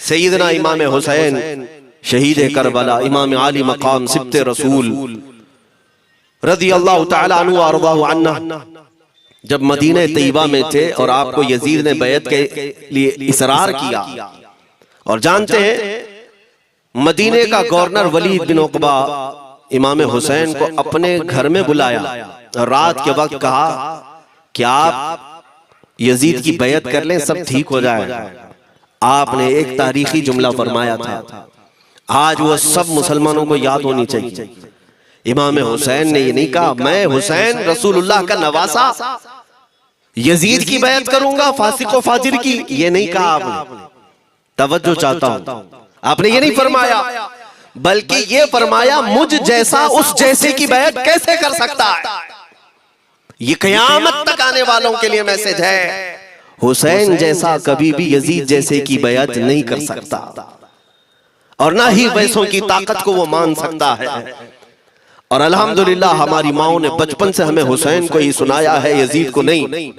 सैयदना इमाम हुसैन शहीद करबला, इमाम आली मकाम सिब्ते रसूल रज़ी अल्लाह तआला अन्हु व अर्ज़ाहु अन्ना जब मदीने तैयबा में थे और आपको यजीद ने बैत के लिए इसरार किया, और जानते हैं मदीने का गवर्नर वलीद बिन उक़बा इमाम हुसैन को अपने घर में बुलाया और रात के वक्त कहा कि आप यजीद की बैत कर लें, सब ठीक हो जाएगा। आपने एक तारीखी जुमला फरमाया था, आज वो सब मुसलमानों को याद होनी चाहिए। इमाम हुसैन ने ये नहीं कहा मैं हुसैन रसूलुल्लाह का नवासा यजीद की बैत करूंगा फासिक व फाजिर की, ये नहीं कहा आपने। तवज्जो चाहता हूं, आपने ये नहीं फरमाया, बल्कि ये फरमाया मुझ जैसा उस जैसे की बैत कैसे कर सकता है। ये क़यामत तक आने वालों के लिए मैसेज है, हुसैन जैसा कभी भी यजीद जैसे की बैत नहीं कर सकता, और ना ही वैसों की ताकत को वो मान सकता है। और अल्हम्दुलिल्लाह हमारी माओं ने बचपन से हमें हुसैन को ही सुनाया है, यजीद को नहीं।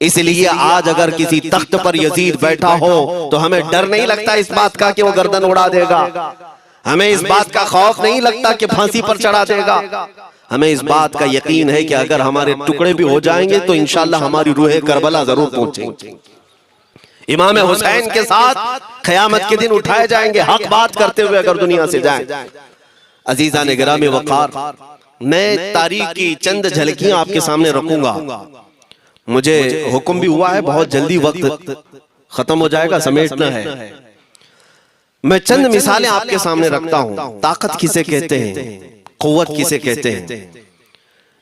इसलिए आज अगर किसी तख्त पर यजीद बैठा हो तो हमें डर नहीं लगता इस बात का कि वो गर्दन उड़ा देगा, हमें इस बात का खौफ नहीं लगता कि फांसी पर चढ़ा देगा। हमें इस बात का यकीन है कि अगर हमारे टुकड़े भी हो जाएंगे तो इंशाअल्लाह हमारी रूह करबला जरूर पहुंचेंगे, इमाम हुसैन के साथ क़यामत के दिन उठाए जाएंगे, हक बात करते हुए अगर दुनिया से जाएं। अजीजा ने गिरामी वक़ार, मैं तारीख की चंद झलकियां आपके सामने रखूंगा। मुझे हुक्म भी हुआ है, बहुत जल्दी वक्त खत्म हो जाएगा, समेटना है। मैं चंद मिसालें आपके सामने रखता हूं। ताकत किसे कहते हैं, कुव्वत किसे कहते हैं।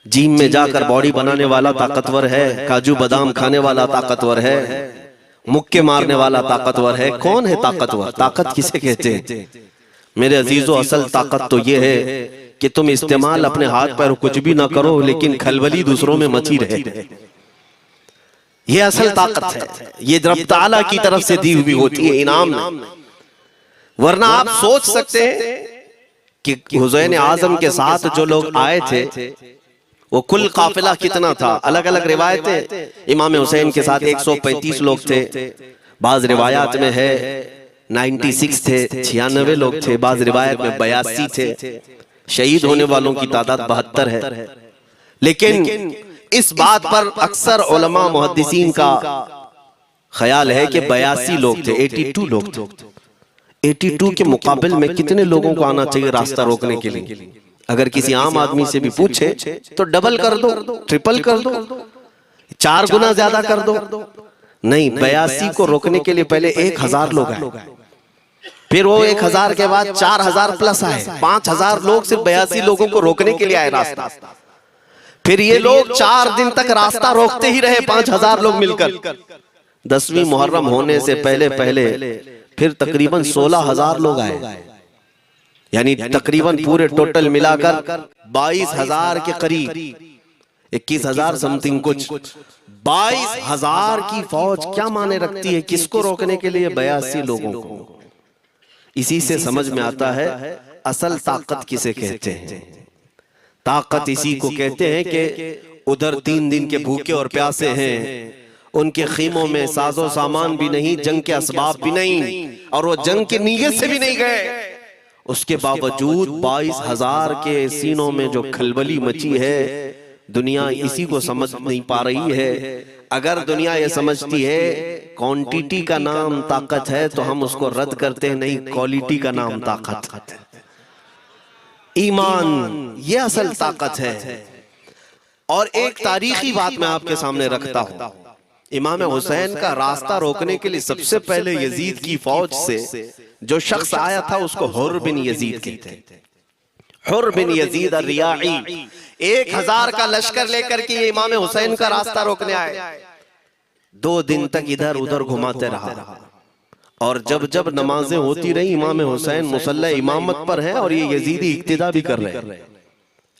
जिम में जाकर बॉडी बनाने वाला ताकतवर है, काजू बादाम खाने वाला ताकतवर है, मुक्के मारने वाला ताकतवर है। कौन है ताकतवर? ताकत किसे कहते हैं मेरे अजीजों? असल ताकत तो ये है कि तुम इस्तेमाल अपने हाथ पैर कुछ भी ना करो, लेकिन खलबली दूसरों में मची रहे। ये असल ताकत है, ये रब ताला की तरफ से दी हुई होती है इनाम में। वरना आप सोच सकते हैं कि हुसैन आजम के साथ जो लोग आए थे वो कुल काफिला कितना था। अलग अलग रिवायतें, इमाम हुसैन के साथ 135 लोग थे, बाज रिवायात में है 96 थे, 96 लोग थे, बाज रिवायत में 82 थे। शहीद होने वालों की तादाद 72 है। लेकिन इस बात पर अक्सर उलमा मुहद्दिसीन का ख्याल है कि 82 लोग थे, 82 लोग थे। 82 के मुकाबिल में कितने लोगों को आना चाहिए रास्ता रोकने के लिए? अगर किसी आम आदमी से भी पूछे तो डबल कर दो, ट्रिपल कर दो, 4 गुना ज्यादा कर दो। नहीं, 82 को रोकने के लिए पहले 1000 लोग आए, फिर वो 1000 के बाद 4000 प्लस आए, 5000 लोग सिर्फ 82 लोगों को रोकने के लिए आए रास्ता। फिर ये लोग 4 दिन तक रास्ता रोकते ही रहे, 5000 लोग मिलकर। 10वीं मुहर्रम होने से पहले पहले फिर तकरीबन 16000 लोग आए, यानी तकरीबन पूरे टोटल मिलाकर 22000 के करीब, 21000 समथिंग कुछ। 22000 की फौज क्या माने रखती है? किसको रोकने के लिए? 82 लोगों को। इसी से समझ में आता है असल ताकत किसे कहते हैं। ताकत इसी को कहते हैं कि उधर 3 दिन के भूखे और प्यासे हैं, उनके खीमों में साजो सामान भी नहीं, जंग के असबाब भी नहीं, और वो जंग की नीयत से भी नहीं गए। उसके बावजूद 22000 के सीनों में जो खलबली मची है, दुनिया इसी को समझ नहीं पा रही है। अगर दुनिया ये समझती है क्वांटिटी का नाम ताकत है तो हम उसको रद्द करते हैं, नहीं, क्वालिटी का नाम ताकत है। ईमान ये असल ताकत है। और एक तारीखी बात मैं आपके सामने रखता हूं, इमाम हुसैन का रास्ता रोकने के लिए सबसे पहले यजीद की फौज से जो शख्स आया था उसको हुर बिन यजीद कहते हैं। हुर बिन यजीद अर्रियाई 1000 का लश्कर लेकर के इमाम हुसैन का रास्ता रोकने आए। 2 दिन तक इधर उधर घुमाते रहा, और जब जब नमाजें होती रही इमाम हुसैन मुसल्ला इमामत पर है और ये यजीदी इक्तिदा भी कर रहे हैं।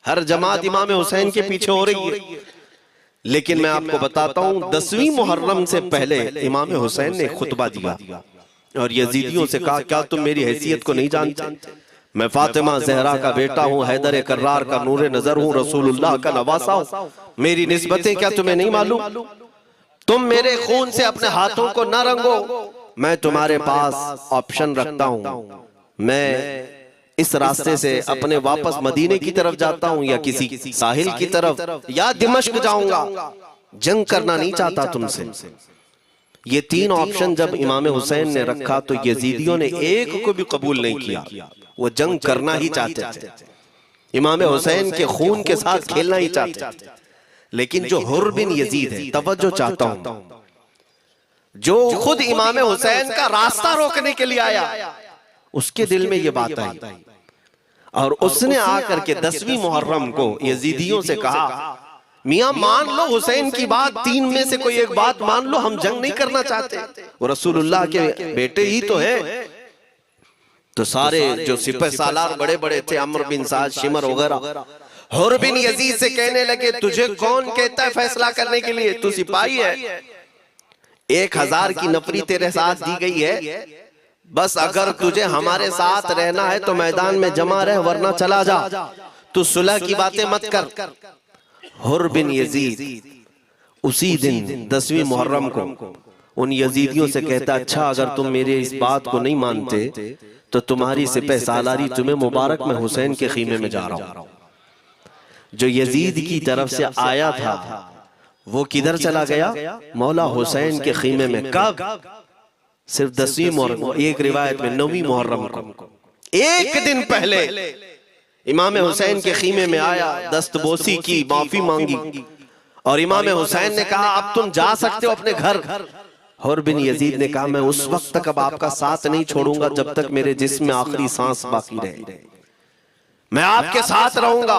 हर जमात इमाम हुसैन के पीछे हो रही है। लेकिन मैं आपको बताता हूं 10वीं मुहर्रम से पहले इमाम हुसैन ने खुतबा दिया और यजीदियों से कहा, क्या तुम मेरी हैसियत को नहीं जानते? मैं फातिमा ज़हरा का बेटा हूँ, हैदर कर्रार का नूरे नजर हूँ, रसूलुल्लाह का नवासा हूँ। मेरी निस्बतें क्या तुम्हें नहीं मालूम? तुम मेरे खून से अपने हाथों को न रंगो, मैं तुम्हारे पास ऑप्शन रखता हूं, मैं इस रास्ते से अपने वापस मदीने की तरफ जाता हूं या किसी साहिल की तरफ या दिमश्क जाऊंगा, जंग करना नहीं चाहता तुमसे। ये तीन ऑप्शन जब इमाम हुसैन ने रखा तो यजीदियों ने एक को भी कबूल नहीं किया, वो जंग करना ही चाहते थे, इमाम हुसैन के खून के साथ खेलना ही चाहते थे। लेकिन जो हुर बिन यजीद है, तवज्जो चाहता हूं, जो खुद इमाम हुसैन का रास्ता रोकने के लिए आया, उसके दिल में ये बात आई और उसने आकर के 10वीं मुहर्रम को यजीदियों से कहा, मियां मान लो हुसैन की बात, तीन में से कोई एक बात मान लो, हम जंग नहीं करना चाहते, वो रसूलुल्लाह के बेटे ही तो है। तो सारे जो सिपह सालार बड़े बड़े थे, अम्र बिन साद, शिमर वगैरह, हुर बिन यजीद से कहने लगे, तुझे कौन कहता है फैसला करने के लिए, तू सिपाही है, 1000 की नफरी तेरे साथ दी गई है, बस अगर तुझे हमारे साथ रहना है तो मैदान में जमा रह, वरना चला जा, तू सुलह की बातें मत कर। हुर बिन यजीद उसी दिन 10वीं मुहर्रम को उन यजीदियों से कहता, अच्छा अगर तुम मेरे इस बात को नहीं मानते तो तुम्हारी सिपह सालारी तुम्हें मुबारक, मैं हुसैन के खीमे में जा रहा हूं। जो यजीद की तरफ से आया था वो किधर चला गया, मौला हुसैन के खीमे में। कब? सिर्फ 10वीं मुहर्रम, एक रिवायत में 9वीं मुहर्रम को, एक दिन पहले इमाम हुसैन के खीमे में आया, दस्तबोसी की, माफी मांगी और इमाम हुसैन ने कहा, अब तुम जा सकते हो अपने घर। हुर बिन यजीद ने कहा, मैं उस वक्त तक अब आपका साथ नहीं छोड़ूंगा जब तक मेरे जिस्म में आखिरी सांस बाकी रहे, मैं आपके साथ रहूंगा।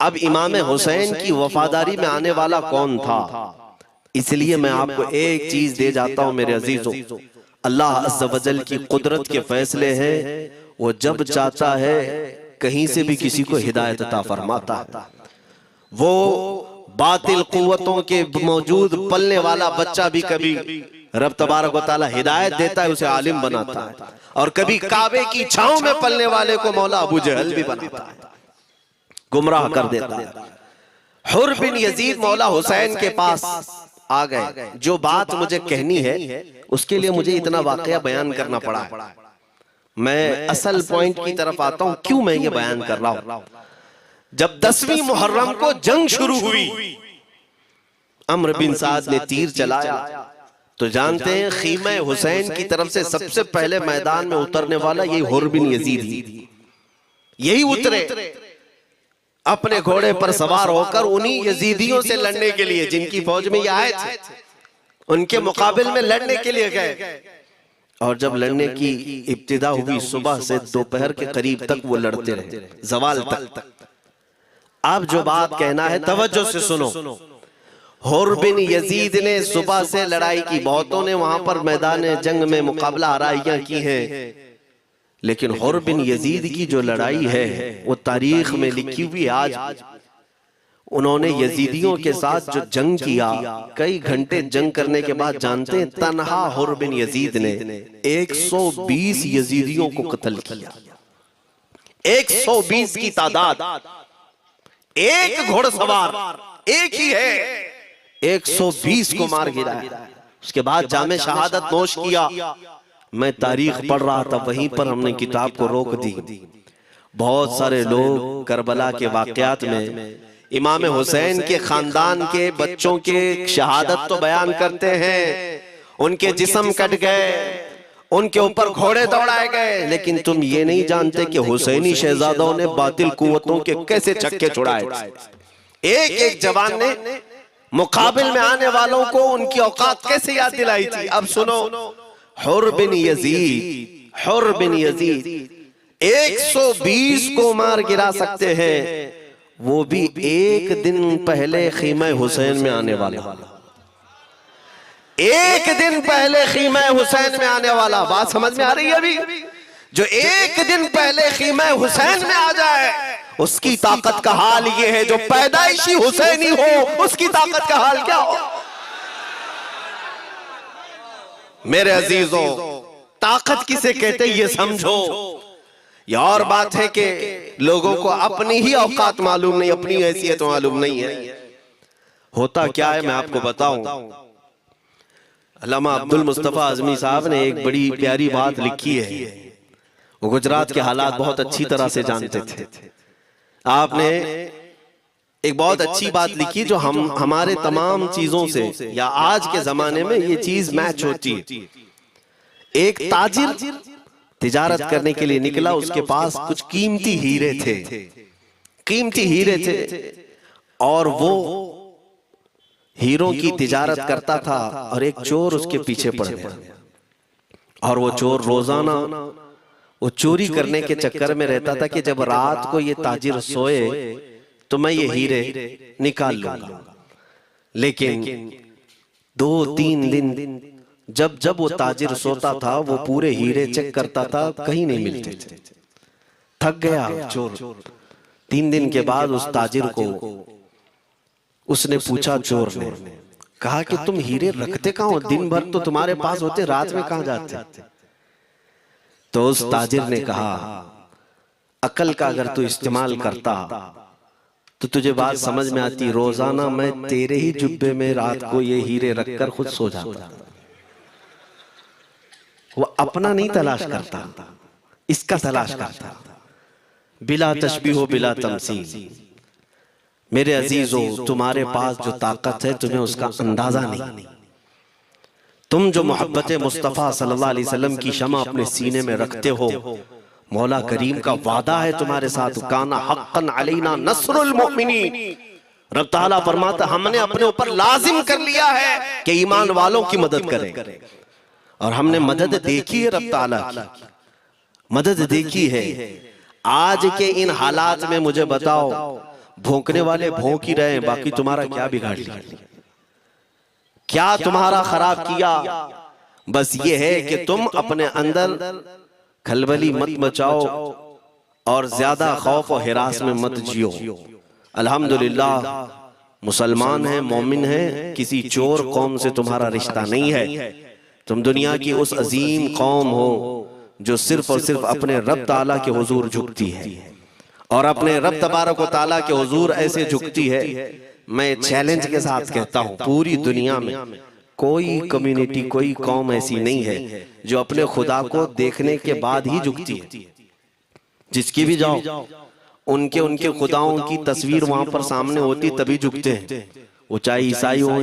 अब इमाम हुसैन की वफादारी में आने वाला कौन था, इसलिए मैं आपको एक चीज दे जाता हूं मेरे अजीजों, अल्लाह अज़्ज़ व जल की कुदरत के फैसले हैं, वो जब चाहता है कहीं से भी किसी को हिदायत अता फरमाता है। वो बातिल कुव्वतों के मौजूद पलने वाला बच्चा भी कभी रब तबारक व तआला हिदायत देता है, उसे आलिम बनाता है, और कभी काबे की छांव में पलने वाले को मौला अबू जहल भी बनाता है, गुमराह कर देता है। हुर बिन यजीद मौला हुसैन के पास आ गए, जो बात मुझे कहनी है उसके लिए मुझे इतना वाकया बयान करना पड़ा है। मैं असल पॉइंट की तरफ आता हूं, क्यों मैं ये बयान कर रहा हूं। जब 10वीं मुहर्रम को जंग शुरू हुई, अम्र बिन साद ने तीर चलाया, तो जानते हैं खीमा हुसैन की तरफ से सबसे पहले मैदान में उतरने वाला यही हुर बिन यजीद ही, यही उतरे अपने घोड़े पर सवार होकर उन्हीं यजीदियों से लड़ने के लिए जिनकी फौज में ये आए थे, उनके मुकाबले में लड़ने के लिए गए। और जब लड़ने की इब्तिदा हुई, सुबह से दोपहर के करीब तक वो लड़ते रहे, जवाल तक। अब जो बात कहना है तवज्जो से सुनो। हुर बिन यजीद ने सुबह से लड़ाई की, बहुतों ने वहां पर मैदान जंग में मुकाबला आराइयां की हैं, लेकिन हुर बिन यजीद की जो लड़ाई है वो तारीख में लिखी हुई। आज उन्होंने यजीदियों के साथ जो जंग किया, कई घंटे जंग करने के बाद, जानते हैं तन्हा हुर बिन यजीद ने 120 यजीदियों को कत्ल किया। 120 की तादाद, एक घोड़सवार एक ही है, 120 को मार गिराया। उसके बाद जामे शहादत नोश किया। मैं तारीख पढ़ रहा था, वहीं पर हमने किताब को रोक दी। बहुत सारे लोग करबला के वाकयात में इमाम हुसैन के खानदान के बच्चों के शहादत तो बयान करते हैं, उनके जिस्म कट गए, उनके ऊपर घोड़े दौड़ाए गए, लेकिन तुम ये नहीं जानते कि हुसैनी शहजादों ने बातिल कुव्वतों के कैसे छक्के छुड़ाए। एक एक जवान ने मुकाबिल में आने वालों को उनकी औकात कैसे याद दिलाई थी। अब सुनो, हुर बिन यजीद 120 को मार गिरा सकते हैं, वो भी एक दिन पहले खीमा हुसैन में आने वाला, एक दिन पहले खीमा हुसैन में आने वाला। बात समझ में आ रही है? अभी जो एक दिन पहले खीमा हुसैन में आ जाए, उसकी ताकत का हाल ये है, जो पैदाइशी हुसैनी हो उसकी ताकत का हाल क्या हो। मेरे अजीजों, ताकत किसे कहते ये समझो। ये और बात है कि लोगों को अपनी ही औकात मालूम नहीं, अपनी हैसियत मालूम नहीं है। होता क्या है मैं आपको बताऊं। अल्लामा अब्दुल मुस्तफा आजमी साहब ने एक बड़ी प्यारी बात लिखी है। वो गुजरात के हालात बहुत अच्छी तरह से जानते थे। आपने एक बहुत अच्छी बात लिखी जो हमारे तमाम चीजों से या आज के जमाने में ये चीज मैच होती है। एक ताजिर तिजारत करने के लिए निकला, उसके पास कुछ कीमती हीरे थे, कीमती हीरे थे, और वो हीरों की तिजारत करता था और एक चोर उसके पीछे पड़ गया। और वो चोर रोजाना वो चोरी करने के चक्कर में रहता था कि जब रात को ये ताजिर सोए तो मैं ये हीरे निकाल लूंगा। लेकिन 2-3 दिन जब जब वो ताजिर सोता था वो पूरे हीरे चेक करता था, कहीं नहीं मिलते थे। थक गया चोर। 3 दिन के बाद उस ताजिर को उसने पूछा, चोर ने कहा कि तुम हीरे रखते कहाँ हो? दिन भर तो तुम्हारे पास होते, रात में कहाँ जाते? तो उस ताजिर ने कहा, अकल का अगर तू इस्तेमाल करता तो तुझे बात समझ में आती। रोजाना मैं तेरे ही जुब्बे में रात को ये हीरे रखकर खुद सो जाता। वो अपना नहीं तलाश करता, इसका तलाश करता। बिला तशबीह बिला तमसील। मेरे अजीजों, तुम्हारे पास जो ताकत है तुम्हें उसका अंदाजा नहीं। तुम जो मोहब्बत मुस्तफ़ा सल्लल्लाहु अलैहि वसल्लम की शमा अपने सीने में रखते हो, मौला करीम का वादा है तुम्हारे साथ, काना हक्कन अलैना नस्रुल मुमिनीन। रब ताला फरमाता, हमने अपने ऊपर लाजिम कर लिया है कि ईमान वालों की मदद करें। और हमने मदद देखी है, रब ताला की मदद देखी है। आज के इन हालात में मुझे बताओ, भौंकने वाले भौंक ही रहे, बाकी तुम्हारा क्या बिगाड़ लिया? क्या तुम्हारा खराब किया? बस ये है कि तुम अपने अंदर खलबली मत मचाओ और ज्यादा खौफ और हिरास में मत जियो। अल्हम्दुलिल्लाह मुसलमान हैं, मोमिन हैं, किसी चोर कौम से तुम्हारा रिश्ता नहीं है। तुम दुनिया की उस अजीम कौम हो जो सिर्फ और सिर्फ अपने रब ताला के हुजूर झुकती है, और अपने रब तबारक व ताला के हुजूर ऐसे झुकती है। मैं चैलेंज के साथ कहता हूं, पूरी दुनिया में कोई कम्युनिटी, कोई कौम ऐसी नहीं है जो अपने खुदा को देखने के बाद ही झुकती है। जिसकी भी जाओ, उनके उनके खुदाओं की तस्वीर वहां पर सामने होती तभी झुकते हैं। वो चाहे ईसाई हो,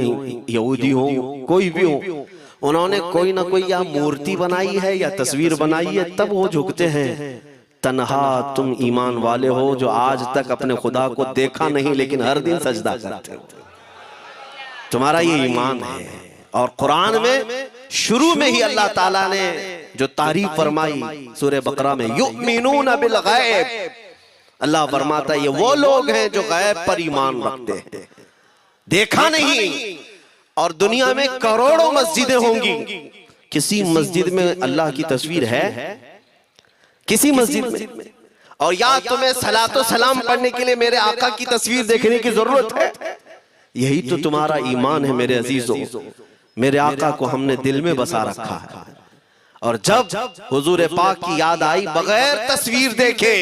यहूदी हो, कोई भी हो, उन्होंने कोई ना कोई या मूर्ति बनाई है या तस्वीर बनाई है, तब वो झुकते हैं। तन्हा तुम ईमान वाले हो जो आज तक अपने खुदा को देखा नहीं लेकिन हर दिन सजदा करते हो। तुम्हारा ये ईमान है। और कुरान में शुरू में ही अल्लाह ताला ने जो तारीफ फरमाई सूरह बकरा में, युमिनून बिल गैब, अल्लाह फरमाता है ये वो लोग हैं जो गैब पर ईमान रखते हैं, देखा नहीं। और दुनिया में करोड़ों मस्जिदें होंगी, किसी मस्जिद में अल्लाह की तस्वीर है? किसी मस्जिद में? और या तुम्हें सलातो सलाम पढ़ने के लिए मेरे आका की तस्वीर देखने की जरूरत है? यही तो तुम्हारा ईमान है मेरे अजीजों। मेरे आका को हमने दिल में बसा रखा है, और जब हुजूर पाक की याद आई, बगैर तस्वीर देखे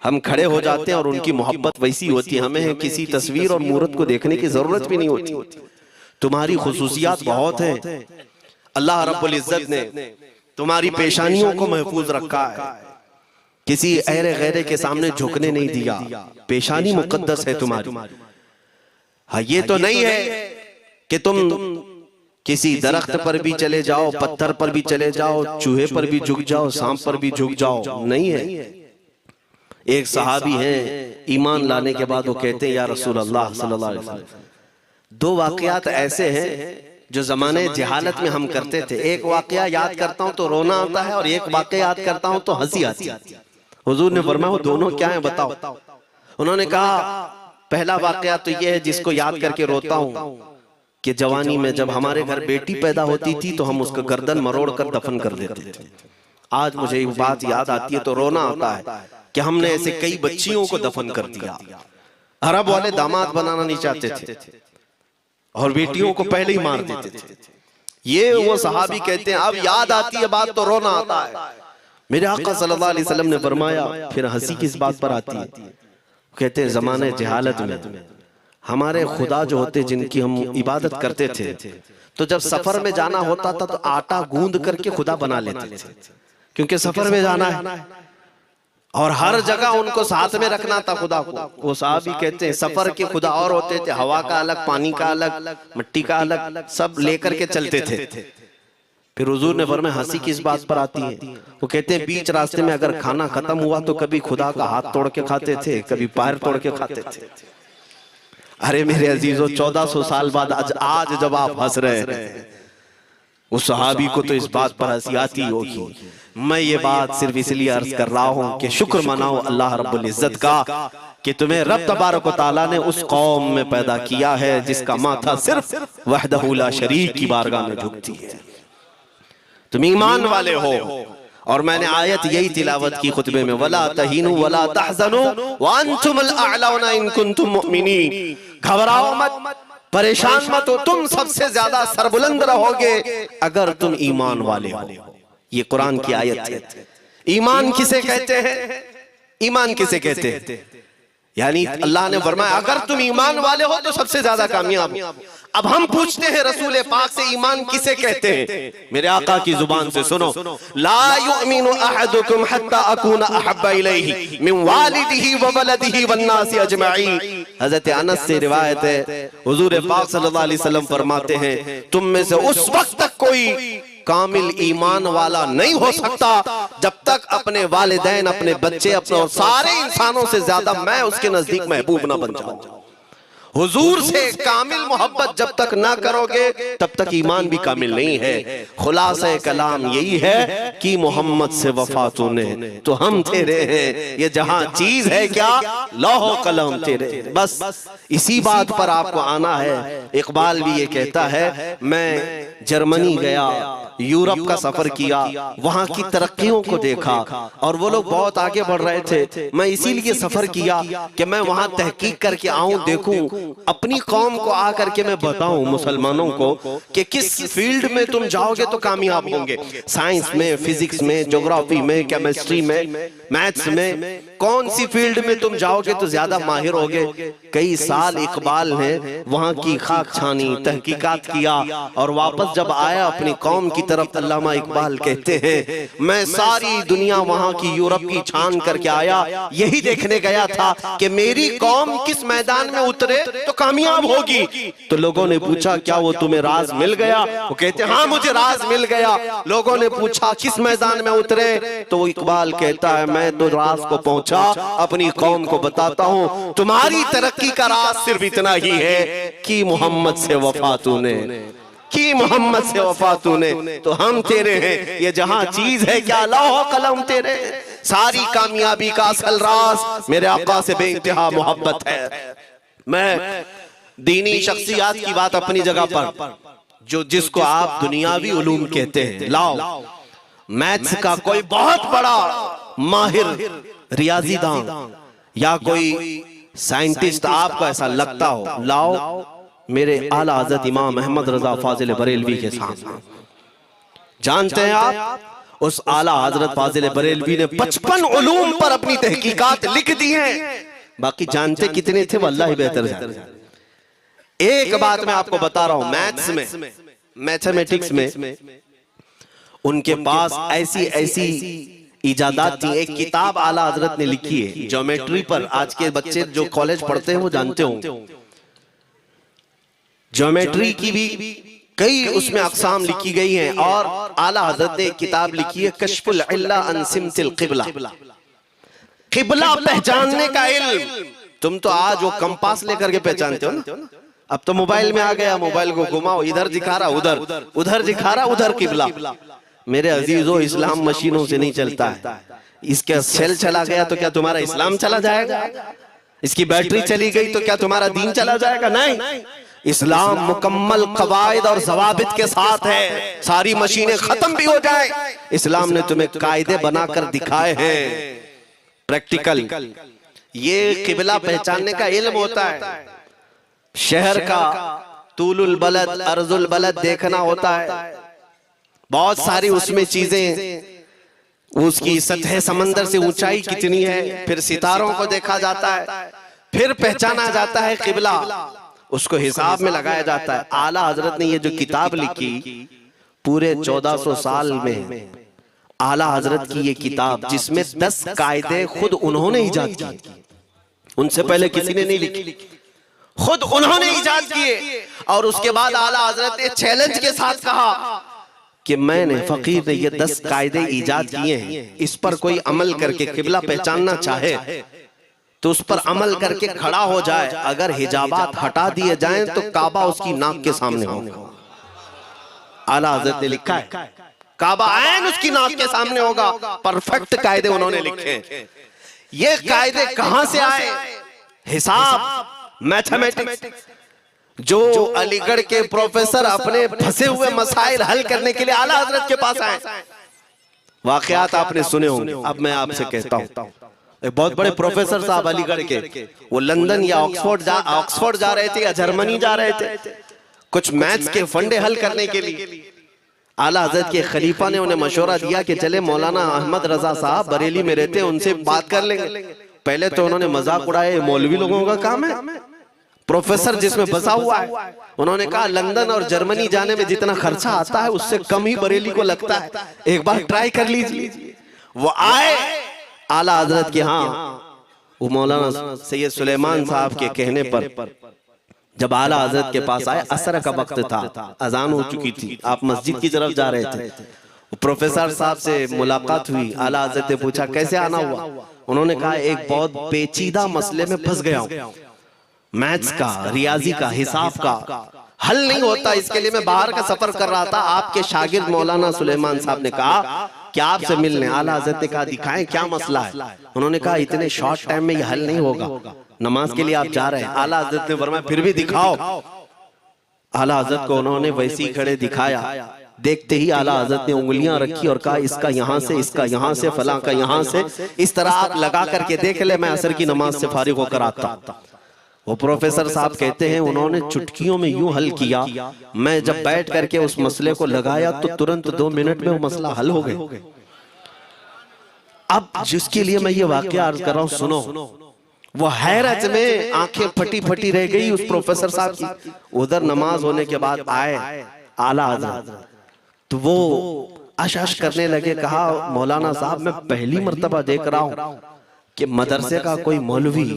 हम खड़े हो जाते हैं। और उनकी मोहब्बत वैसी होती है, हमें किसी तस्वीर और मूरत को देखने की जरूरत भी नहीं होती। तुम्हारी खुसूसियात बहुत हैं। अल्लाह रब्बुल इज्जत ने तुम्हारी पेशानियों को महफूज रखा है, किसी अहरे गैरे के सामने झुकने नहीं दिया। पेशानी मुकद्दस है तुम्हारी। हाँ, ये तो नहीं है कि तुम किसी दरख्त पर भी चले जाओ, पत्थर पर भी चले जाओ, चूहे पर भी झुक जाओ, सांप पर भी झुक जाओ, नहीं है। एक सहाबी हैं, ईमान लाने के बाद वो कहते हैं, या रसूल अल्लाह सल्लल्लाहु अलैहि वसल्लम, 2 वाकयात ऐसे हैं जो जमाने जहालत में हम करते थे। एक वाकया याद करता हूं तो रोना आता है, और एक वाकया याद करता हूं तो हंसी आती है। हुजूर ने फरमाया, वो दोनों क्या है बताओ? उन्होंने कहा, पहला वाकया तो ये है जिसको याद करके रोता हूं कि जवानी में जब हमारे घर बेटी पैदा होती थी तो हम उसका गर्दन मरोड़ कर दफन कर देते थे। आज मुझे ये बात याद आती है तो रोना आता है कि हमने ऐसे कई बच्चियों को दफन कर दिया। अरब वाले दामाद बनाना नहीं चाहते थे और बेटियों को पहले ही मार देते थे। ये वो सहाबी कहते हैं, अब याद आती है बात तो रोना आता है। मेरे आका सल्लल्लाहु अलैहि वसल्लम ने फरमाया, फिर हंसी किस बात पर आती है? कहते हैं, जमाने जहालत में हमारे खुदा जो होते जिनकी हम इबादत करते थे, तो जब सफर में जाना होता था तो आटा गूंद करके खुदा बना लेते थे, क्योंकि सफर में जाना है और हर जगह उनको साथ में रखना था खुदा को। वो साहब ही कहते हैं सफर के खुदा और होते थे, हवा का अलग, पानी का अलग, मिट्टी का अलग, सब लेकर के चलते थे। फिर हुजूर ने फरमाया हंसी किस बात पर आती है? वो कहते हैं बीच रास्ते में अगर खाना खत्म हुआ तो कभी खुदा का हाथ तोड़ के खाते थे, कभी पैर तोड़ के खाते थे। अरे मेरे अजीजों, 1400 साल बाद आज जब आप हंस रहे हैं, उस सहाबी को तो इस बात पर हंसी आती होगी। मैं ये बात सिर्फ इसलिए अर्ज कर रहा हूं कि शुक्र मनाओ अल्लाह रब्बुल इज्जत का कि तुम्हें रब तबारक व तआला ने उस कौम में पैदा किया है जिसका माथा सिर्फ वहदहू ला शरीक की बारगाह में झुकती है। तुम ईमान वाले हो। और मैंने आयत यही तिलावत की खुतबे में, वला तहीनु वला तहज़नु व अंतुमुल अअलौना इन कुंतुम मुमिनीन। घबराओ मत, परेशान मत हो, तुम सबसे ज्यादा सरबुलंद रहोगे अगर तुम ईमान वाले हो। ये कुरान की आयत है। ईमान किसे कहते हैं? ईमान किसे कहते हैं? यानी अल्लाह ने फरमाया अगर तुम ईमान वाले हो तो सबसे ज्यादा कामयाब हो। अब हम पूछते हैं रसूल पाक से ईमान किसे कहते हैं? मेरे आका की जुबान से सुनो, ला युमिनु अहदुकुम हत्ता अकूना अहब्बा इलैहि मिन वालिदिही व वलदिही वन नासी अजमईन। हजरत अनस से रिवायत है, हुजूर पाक सल्लल्लाहु अलैहि वसल्लम फरमाते हैं तुम में से उस वक्त तक कोई कामिल ईमान वाला नहीं हो सकता जब तक अपने वालिदैन, अपने बच्चे, अपने और सारे इंसानों से ज्यादा मैं उसके नजदीक महबूब ना बन जाऊं। हुजूर से कामिल मोहब्बत जब तक ना करोगे तब तक ईमान भी कामिल नहीं है। खुलासा कलाम यही है कि मोहम्मद से वफा तूने तो हम तेरे हैं, ये जहां चीज है क्या लौह कलम तेरे। बस इसी बात पर आपको आना है। इकबाल भी ये कहता है मैं जर्मनी गया, यूरोप का सफर किया, वहां की तरक्कियों को देखा और वो लोग बहुत आगे बढ़ रहे थे। मैं इसीलिए सफर किया कि मैं वहां तहकीक करके आऊं, देखूं, अपनी कौम को आकर के मैं बताऊं मुसलमानों को कि किस फील्ड में तुम जाओगे तो कामयाब होंगे। साइंस में, फिजिक्स में, ज्योग्राफी में, केमिस्ट्री में, मैथ्स में, कौन सी फील्ड में तुम जाओगे तो ज्यादा माहिर होगे। कई साल इकबाल ने वहां की खाक छानी, तहकीकात किया और वापस जब आया अपनी कौम की तरफ, अल्लामा इकबाल कहते हैं मैं सारी दुनिया वहां की यूरोप की छान करके आया, यही देखने गया था कि मेरी कौम किस मैदान में उतरे तो कामयाब होगी। तो लोगों ने पूछा क्या वो तुम्हें राज मिल गया? वो कहते हाँ मुझे राज मिल गया। लोगों ने पूछा किस मैदान में उतरे? तो वो इकबाल कहता है मैं तो राज को पहुंचा, अपनी कौम को बताता हूं तुम्हारी तरक्की का राज सिर्फ इतना ही है कि मोहम्मद से वफा तूने, कि मोहम्मद से वफा तूने तो हम तेरे हैं। ये जहां चीज है क्या लौह कलम तेरे। सारी कामयाबी का असल राज मेरे आका से बेइंतहा मोहब्बत है। मैं दीनी शख्सियात की बात अपनी जगह पर, जो जिसको आप दुनियावी उलूम कहते हैं, लाओ मैथ्स का कोई बहुत बड़ा माहिर रियाजीदान या कोई साइंटिस्ट आपको ऐसा लगता हो, लाओ मेरे आला हज़रत इमाम अहमद रजा फाजिल बरेलवी के सामने। जानते हैं आप उस आला हजरत फाजिल बरेलवी ने 55 उलूम पर अपनी तहकीकात लिख दी हैं। बाकी जानते कितने थे वो अल्लाह ही बेहतर जानते। एक बात मैं आपको बता रहा हूं, मैथ्स में, मैथमेटिक्स में उनके पास ऐसी ऐसी इजादात थी। एक किताब आला हजरत ने लिखी है ज्योमेट्री पर। आज के बच्चे जो कॉलेज पढ़ते हैं वो जानते होंगे, ज्योमेट्री की भी कई उसमें अक़साम लिखी गई हैं। और आला हजरत ने एक किताब लिखी है कश्फुल इल्ला अन सिमतिल क़िबला, क़िबला पहचानने का इल्म। तुम तो आज वो कंपास लेकर के पहचानते हो ना, अब तो मोबाइल में आ गया, मोबाइल को घुमाओ, इधर दिखा रहा उधर, उधर दिखा रहा उधर क़िबला। मेरे अजीजों इस्लाम मशीनों से नहीं चलता है। इसका सेल चला गया तो क्या तुम्हारा इस्लाम चला जाएगा? इसकी बैटरी चली गई तो क्या तुम्हारा दीन चला जाएगा? नहीं, इस्लाम मुकम्मल कवायद और ज़वाबित के साथ है। सारी मशीनें खत्म भी हो जाए, इस्लाम ने तुम्हें कायदे बनाकर दिखाए हैं, प्रैक्टिकल। ये क़िबला पहचानने का इल्म होता है। शहर का तूलुल बलद, अर्जुल बलद देखना होता है। बहुत सारी उसमें चीजें, उसकी सतह समंदर से ऊंचाई कितनी है, फिर सितारों को देखा जाता है, फिर पहचाना जाता है क़िबला। उसको हिसाब में लगाया जाता है। आला हजरत ने ये जो किताब लिखी, पूरे 1400 साल में आला हजरत की ये किताब, जिसमें 10 कायदे खुद उन्होंने इजाद किए, उनसे पहले किसी ने नहीं लिखी, खुद उन्होंने इजाद किए। और उसके बाद आला हजरत ने चैलेंज के साथ कहा कि मैंने, फकीर ने ये 10 कायदे इजाद किए हैं, इस पर कोई अमल करके किबला पहचानना चाहे तो उस पर अमल करके खड़ा हो जाए। अगर हिजाबात हटा दिए जाएं तो काबा उसकी नाक के सामने होगा। आला हजरत ने लिखा है काबा ऐन उसकी नाक के सामने होगा। परफेक्ट कायदे उन्होंने लिखे। ये कायदे कहां से आए? हिसाब, मैथमेटिक्स। जो अलीगढ़ के प्रोफेसर अपने फंसे हुए मसाइल हल करने के लिए आला हजरत के पास आए, वाकयात आपने सुने होंगे। अब मैं आपसे कहता हूं, एक बहुत बड़े प्रोफेसर साहब अलीगढ़ के, वो लंदन या ऑक्सफोर्ड जा रहे थे या जर्मनी जा रहे थे कुछ मैथ्स के फंडे हल करने के लिए। आला हजरत के खलीफा ने उन्हें मशवरा दिया कि चले मौलाना अहमद रजा साहब बरेली में रहते हैं, उनसे बात कर लेंगे। पहले तो उन्होंने मजाक उड़ाए, मौलवी लोगों का काम है, प्रोफेसर जिसमें बसा हुआ है। उन्होंने कहा लंदन और जर्मनी जाने में जितना खर्चा आता है उससे कम ही बरेली को लगता है, एक बार ट्राई कर लीजिए। वो आए आला हजरत के यहाँ, वो मौलाना सैयद सुलेमान साहब के कहने पर जब आला हजरत के पास आए, असर का वक्त था, अजान हो चुकी थी, आप मस्जिद की तरफ जा रहे थे। प्रोफेसर साहब से मुलाकात हुई। आला हजरत ने पूछा कैसे आना हुआ? उन्होंने कहा एक बहुत पेचीदा मसले में फंस गया हूं, मैथ्स का, रियाजी का, हिसाब का हल नहीं होता, इसके लिए मैं बाहर का सफर कर रहा था। आपके शागिर्द मौलाना सुलेमान साहब ने कहा कि आपसे मिलने। आला हजरत ने कहा दिखाएं क्या मसला है? उन्होंने कहा इतने शॉर्ट टाइम में ये हल नहीं होगा, नमाज के लिए आप जा रहे हैं। आला हजरत ने फरमाया फिर भी दिखाओ। आला हजरत को उन्होंने वैसे ही खड़े दिखाया। देखते ही आला हजरत ने उंगलियां रखी और कहा इसका यहां से, इसका यहां से, फलां का यहां से, इस तरह आप लगा करके देख ले, मैं असर की नमाज से फारिग होकर आता। वो प्रोफेसर साहब कहते हैं उन्होंने चुटकियों में यूं हल किया, मैं जब बैठ करके उस मसले को लगाया तो तुरंत 2 मिनट में वो मसला हल हो गया। अब जिसके लिए मैं ये वाकया अर्ज कर रहा हूं, सुनो। वो हैरत में आंखें फटी फटी रह गई उस प्रोफेसर साहब की। उधर नमाज होने के बाद आए आला हजरत, तो वो अश करने लगे। कहा मौलाना साहब मैं पहली मर्तबा देख रहा हूं कि मदरसे का कोई मौलवी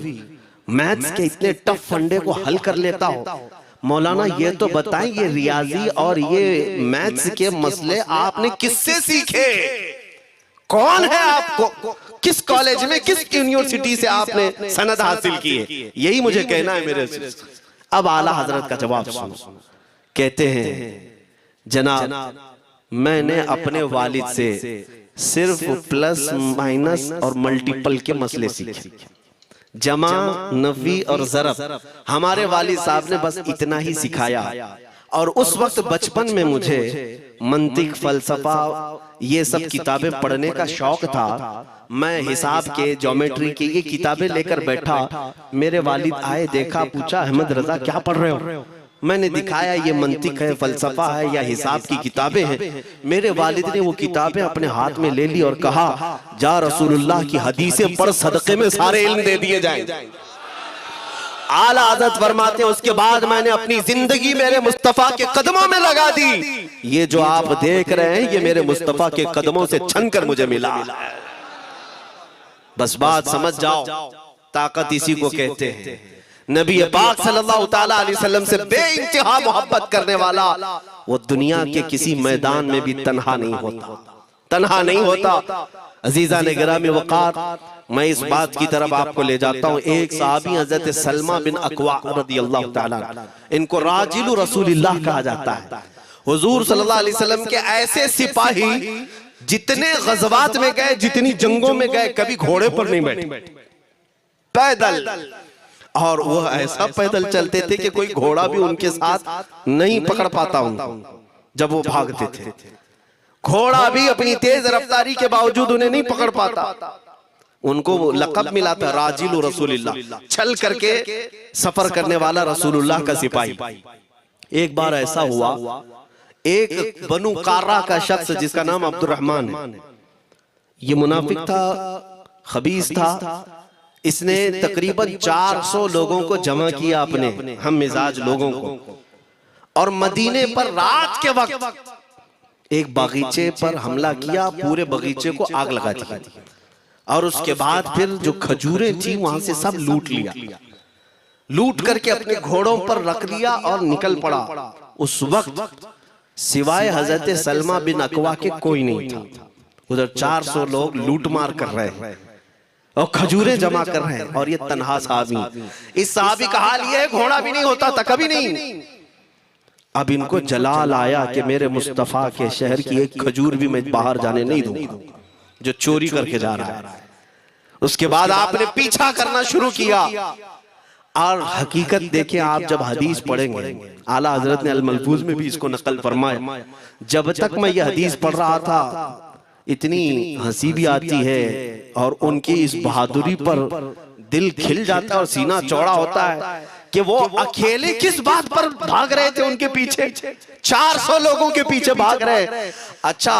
मैथ्स के इतने टफ फंडे को हल कर लेता हो। मौलाना ये तो बताएं, ये रियाजी और ये मैथ्स के मसले आपने किससे सीखे? कौन है आपको? किस कॉलेज में, किस यूनिवर्सिटी से आपने सनद हासिल की है? यही मुझे कहना है मेरे से। अब आला हजरत का जवाब सुनो। कहते हैं जनाब मैंने अपने वालिद से सिर्फ प्लस माइनस और मल्टीपल के मसले सीखे, जमा, नफी और ज़रब हमारे वालिद साहब ने बस इतना ही सिखाया। और उस वक्त बचपन में मुझे मंतिक, फलसफा, ये सब किताबें पढ़ने का शौक था। मैं हिसाब के, ज्योमेट्री की ये किताबें लेकर बैठा। मेरे वालिद आए, देखा, पूछा अहमद रजा क्या पढ़ रहे हो? मैंने दिखाया ये मंतिक है, फलसफा है या हिसाब की किताबें हैं। मेरे वालिद ने वो किताबें अपने हाथ में ले ली और कहा जा रसूलुल्लाह की हदीसें पढ़, सदके में सारे इल्म दे दिए जाएं। आला हज़रत फरमाते हैं उसके बाद मैंने अपनी जिंदगी मेरे मुस्तफा के कदमों में लगा दी। ये जो आप देख रहे हैं ये मेरे मुस्तफा के कदमों से छनकर मुझे मिला। बस बात समझ जाओ, ताकत इसी को कहते हैं। नबी पाक सल्लल्लाहु ताला अलैहि वसल्लम से बेइंतहा मोहब्बत करने वाला वो दुनिया के किसी मैदान में भी तन्हा नहीं होता, तन्हा नहीं होता। अजीजा ने गिरामी वक़ार, मैं इस बात की तरफ आपको ले जाता हूँ। एक सहाबी हजरत सलमा बिन अक्वा रदियल्लाहु ताला, इनको राजिलु रसूलिल्लाह कहा जाता है। हुजूर सल्लल्लाहु अलैहि वसल्लम के ऐसे सिपाही जितने गज़वात में गए, जितनी जंगों में गए, कभी घोड़े पर नहीं बैठे, पैदल। और वो ऐसा पैदल चलते थे कि कोई घोड़ा भी उनके साथ नहीं पकड़ पाता उनको जब वो भागते थे। घोड़ा भी अपनी तेज रफ्तारी के बावजूद उन्हें नहीं पकड़ पाता। उनको लक़ब मिला था राजिलु रसूलिल्लाह, चल करके सफर करने वाला रसूलुल्लाह का सिपाही। एक बार ऐसा हुआ, एक बनु कार्रा का शख्स जिसका नाम अब्दुर्रहमान है, ये मुनाफिक था, खबीस था। इसने तकरीबन 400 लोगों को जमा किया अपने हम मिजाज लोगों को, और मदीने पर रात के वक्त एक बगीचे पर हमला किया, पूरे बगीचे को आग लगा दी, और उसके बाद फिर जो खजूरें थी वहां से सब लूट लिया, लूट करके अपने घोड़ों पर रख लिया और निकल पड़ा। उस वक्त सिवाय हजरत सलमा बिन अकवा के कोई नहीं था। उधर 400 लोग लूट मार कर रहे हैं और खजूरें जमा कर रहे हैं, और ये तन्हा साहबी, इस साहबी का हाल ये घोड़ा भी नहीं होता था कभी नहीं। अब इनको जलाल आया कि मेरे मुस्तफा के शहर की एक खजूर भी मैं बाहर जाने नहीं दूंगा जो चोरी करके जा रहा है। उसके बाद आपने पीछा करना शुरू किया, और हकीकत देखें आप जब हदीस पढ़ेंगे, आला हजरत ने अल मलफूज में भी इसको नकल फरमाया। जब तक मैं ये हदीस पढ़ रहा था इतनी हंसी भी आती है, और उनकी इस बहादुरी पर दिल खिल जाता है और सीना चौड़ा होता है कि वो अकेले किस बात पर भाग रहे थे, उनके पीछे 400 लोगों के पीछे भाग रहे। अच्छा,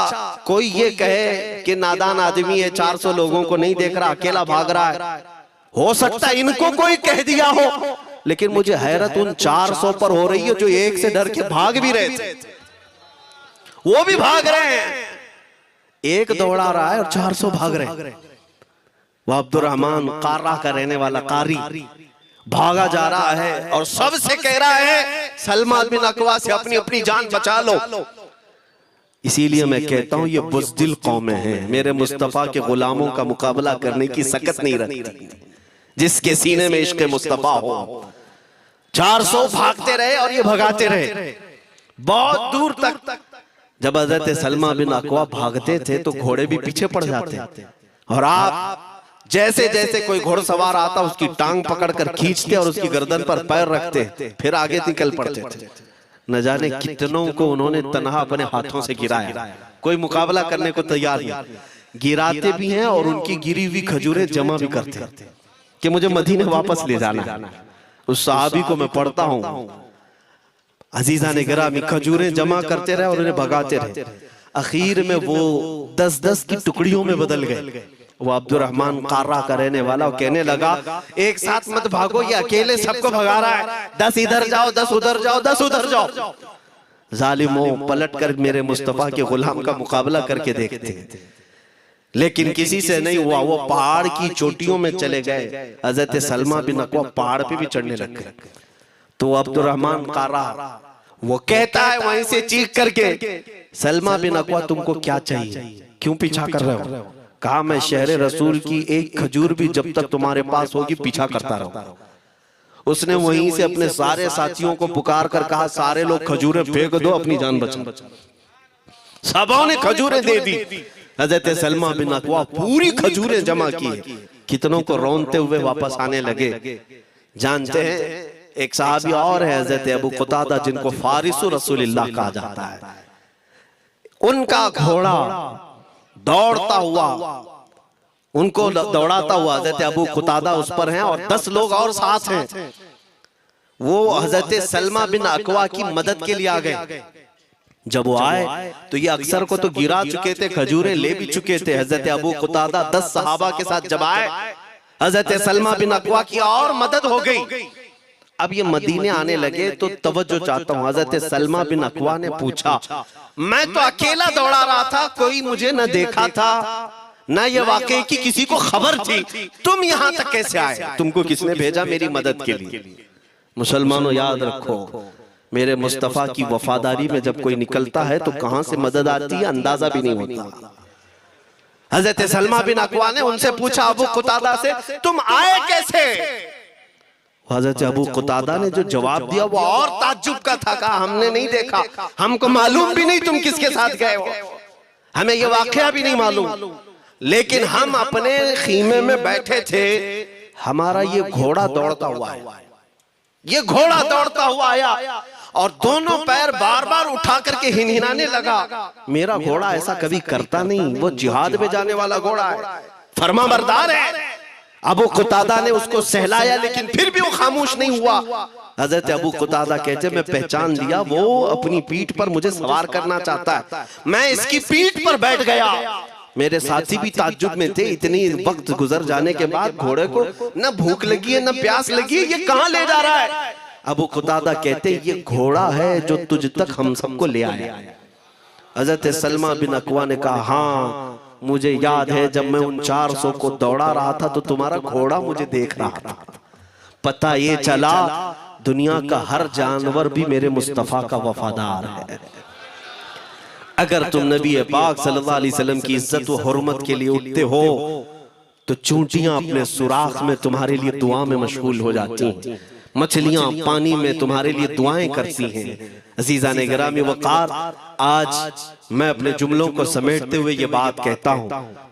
कोई ये कहे कि नादान आदमी है, 400 लोगों को नहीं देख रहा, अकेला भाग रहा है, हो सकता है इनको कोई कह दिया हो, लेकिन मुझे हैरत उन 400 पर हो रही है जो एक से डर के भाग भी रहे थे, वो भी भाग रहे हैं। एक दौड़ा रहा है और 400 भाग रहे हैं। वह अब्दुर्रहमान कारा का रहने वाला कारी भागा जा रहा है और सबसे कह रहा है सलमा बिन अकवा से अपनी अपनी जान बचा लो। इसीलिए मैं कहता हूं ये बुज़दिल कौमें हैं, मेरे मुस्तफा के गुलामों का मुकाबला करने की सकत नहीं रखती जिसके सीने में इश्क़ मुस्तफा हो। 400 भागते रहे और ये भगाते रहे बहुत दूर तक। जब हज़रत सलमा बिन अकवा भागते थे तो घोड़े भी पीछे पड़ जाते, और आप जैसे जैसे कोई घोड़सवार आता उसकी टांग पकड़कर खींचते और उसकी गर्दन पर पैर रखते, फिर आगे निकल पड़ते थे। न जाने कितनों को उन्होंने तन्हा अपने हाथों से गिराया, कोई मुकाबला करने को तैयार नहीं, गिराते भी हैं और उनकी गिरी हुई खजूरें जमा भी करते कि मुझे मदीने वापस ले जाना है। उस सहाबी को मैं पढ़ता हूँ, अजीजा ने गिरामी खजूरें जमा करते रहे और उन्हें भगाते रहे। आखिर में वो 10-10 की टुकड़ियों में बदल गए। वो अब्दुर्रहमान कारा का रहने वाला कहने लगा एक साथ मत भागो, ये अकेले सबको भगा रहा है, 10 इधर जाओ, 10 उधर जाओ, 10 उधर जाओ। जालिमों, पलट कर मेरे मुस्तफा के गुलाम का मुकाबला करके देखते, लेकिन किसी से नहीं हुआ। वो पहाड़ की चोटियों में चले गए। हजरत सलमा बिन अकवा पहाड़ पे भी चढ़ने लग गए। तो अब्दुर्रहमान कारा वो कहता है वहीं से चीख करके, सलमा बिन अकवा तुमको क्या चाहिए, क्यों पीछा कर रहे हो? कहा मैं शहर रसूल की एक खजूर भी जब तक तुम्हारे पास होगी पीछा करता रहो। उसने वहीं से अपने सारे साथियों को पुकार कर कहा सारे लोग खजूरें फेंक दो, अपनी जान बचाओ। सबों ने खजूरें दे दी। हजरत सलमा बिन अकवा पूरी खजूरें जमा की, कितनों को रोनते हुए वापस आने लगे। जानते हैं एक सहाबी और है हजरत अबू कुतादा, जिनको फारिसु रसूलिल्लाह कहा जाता है। उनका घोड़ा दौड़ता हुआ उनको दौड़ाता हुआ हजरत अबू कुतादा उस पर हैं और 10 लोग और साथ हैं। वो हजरत सलमा बिन अकवा की मदद के लिए आ गए। जब वो आए तो ये अक्सर को तो गिरा चुके थे, खजूरें ले भी चुके थे। हजरत अबू कुतादा 10 सहाबा के साथ जब आए, हजरत सलमा बिन अकवा की और मदद हो गई। अब ये मदीने आने लगे तो तवज्जो चाहता हूँ। हजरत सलमा बिन अकवा ने पूछा मैं तो अकेला दौड़ा रहा था, कोई मुझे न देखा था, न ये वाकई की किसी को खबर थी, तुम यहाँ तक कैसे आए? तुमको किसने भेजा मेरी मदद के लिए? मुसलमानों याद रखो, मेरे मुस्तफा की वफादारी में जब कोई निकलता है तो कहां से मदद आती है अंदाजा भी नहीं होता। हजरत सलमा बिन अकवा ने उनसे पूछा अबू कुतादा से, तुम आए कैसे? हजरत अबू कुतादा ने जो जवाब दिया वो और ताज्जुब का था। कहा हमने नहीं देखा, हमको मालूम भी नहीं तुम किसके साथ गए हो, हमें ये वाकया भी नहीं मालूम, लेकिन हम अपने खीमे में बैठे थे, हमारा ये घोड़ा दौड़ता हुआ है, ये घोड़ा दौड़ता हुआ आया और दोनों पैर बार बार उठा करके हिनहिनाने लगा। मेरा घोड़ा ऐसा कभी करता नहीं, वो जिहाद में जाने वाला घोड़ा है, फरमाबरदार है। अबू कुतादा ने उसको सहलाया लेकिन फिर भी वो खामोश नहीं हुआ। हजरत अबू कुतादा कहते मैं पहचान लिया, वो अपनी पीठ पर मुझे सवार करना चाहता है। मैं इसकी पीठ पर बैठ गया मेरे साथी भी ताज्जुब में थे, इतनी वक्त गुजर जाने के बाद घोड़े को न भूख लगी है न प्यास लगी है, ये कहाँ ले जा रहा है? अबू क़तादा कहते ये घोड़ा है जो तुझ तक हम सबको ले आया। हज़रत सलमा बिन अकवा ने कहा हाँ मुझे याद है जब मैं उन 400 को दौड़ा रहा था तो तुम्हारा घोड़ा मुझे देख रहा था। पता ये चला दुनिया का हर जानवर भी मेरे मुस्तफा का वफादार है। अगर तुम नबी पाक सल्लल्लाहु अलैहि वसल्लम की इज्जत व हुर्मत के लिए उठते हो तो चूंटियां अपने सुराख में तुम्हारे लिए दुआ में मशगूल हो जाती हैं, मछलियां पानी में तुम्हारे लिए दुआएं करती हैं। अजीज़ान गिरामी वक़ार, आज मैं अपने जुमलों को समेटते हुए ये बात कहता हूँ,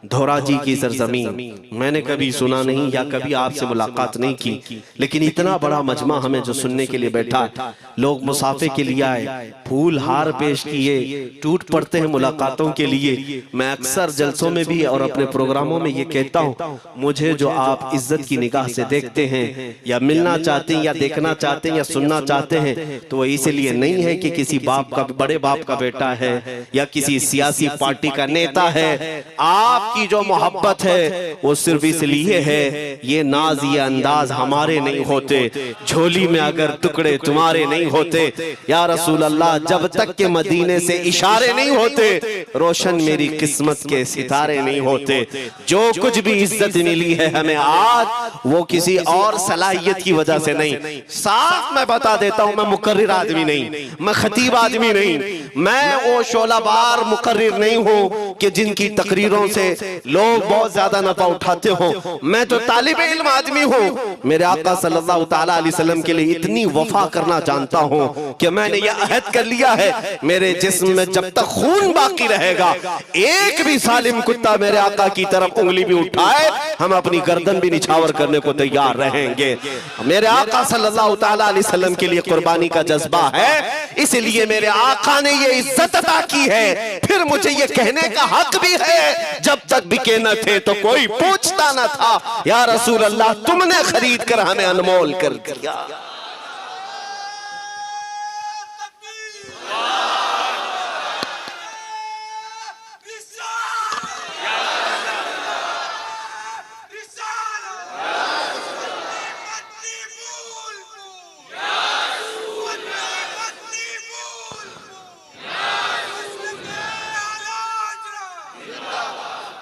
धोराजी की सरजमीन मैंने कभी सुना नहीं या कभी आपसे मुलाकात नहीं की, लेकिन इतना बड़ा मजमा हमें जो सुनने के लिए बैठा, लोग मुसाफे के लिए आए, फूल हार पेश किए, टूट पड़ते हैं मुलाकातों के लिए। मैं अक्सर जलसों में भी और अपने प्रोग्रामों में ये कहता हूँ, मुझे जो आप इज्जत की निगाह से देखते हैं या मिलना चाहते हैं या देखना चाहते हैं या सुनना चाहते हैं तो वो इसलिए नहीं है कि किसी बाप का, बड़े बाप का बेटा है या किसी सियासी पार्टी का नेता है। आपकी जो मोहब्बत है वो सिर्फ इसलिए है, ये नाज ये अंदाज हमारे नहीं होते, झोली में अगर टुकड़े तुम्हारे नहीं होते या रसूल अल्लाह, जब तक के मदीने से इशारे नहीं होते रोशन मेरी किस्मत के सितारे नहीं होते। जो कुछ भी इज्जत मिली है हमें आज वो किसी और सलाहियत की वजह से नहीं। साफ मैं बता देता हूं, मैं मुकर्रिर आदमी नहीं, मैं खतीब आदमी नहीं, मैं वो शोलाबार मुकर्रिर नहीं हूँ कि जिनकी तकरीरों से लोग बहुत ज्यादा नफा उठाते हो। मैं तो तालिब इल्म आदमी हूँ। मेरे आका सल्लल्लाहु ताला अलैहि वसल्लम के लिए इतनी वफा करना जानता हूँ कि मैंने ये अहद कर लिया है, मेरे जिस्म में जब तक खून बाकी रहेगा एक भी सालिम कुत्ता मेरे आका की तरफ उंगली भी उठाए हम अपनी गर्दन भी निछावर करने को तैयार रहेंगे। मेरे आका सल्लल्लाहु ताला अलैहि वसल्लम के लिए कुर्बानी का जज्बा है, इसलिए मेरे आका ने ये इज्जत अता की है। फिर मुझे ये कहने का हक भी है, जब तक बिके न थे तो कोई पूछता न था, या रसूल अल्लाह तुमने खरीद कर हमें अनमोल कर दिया।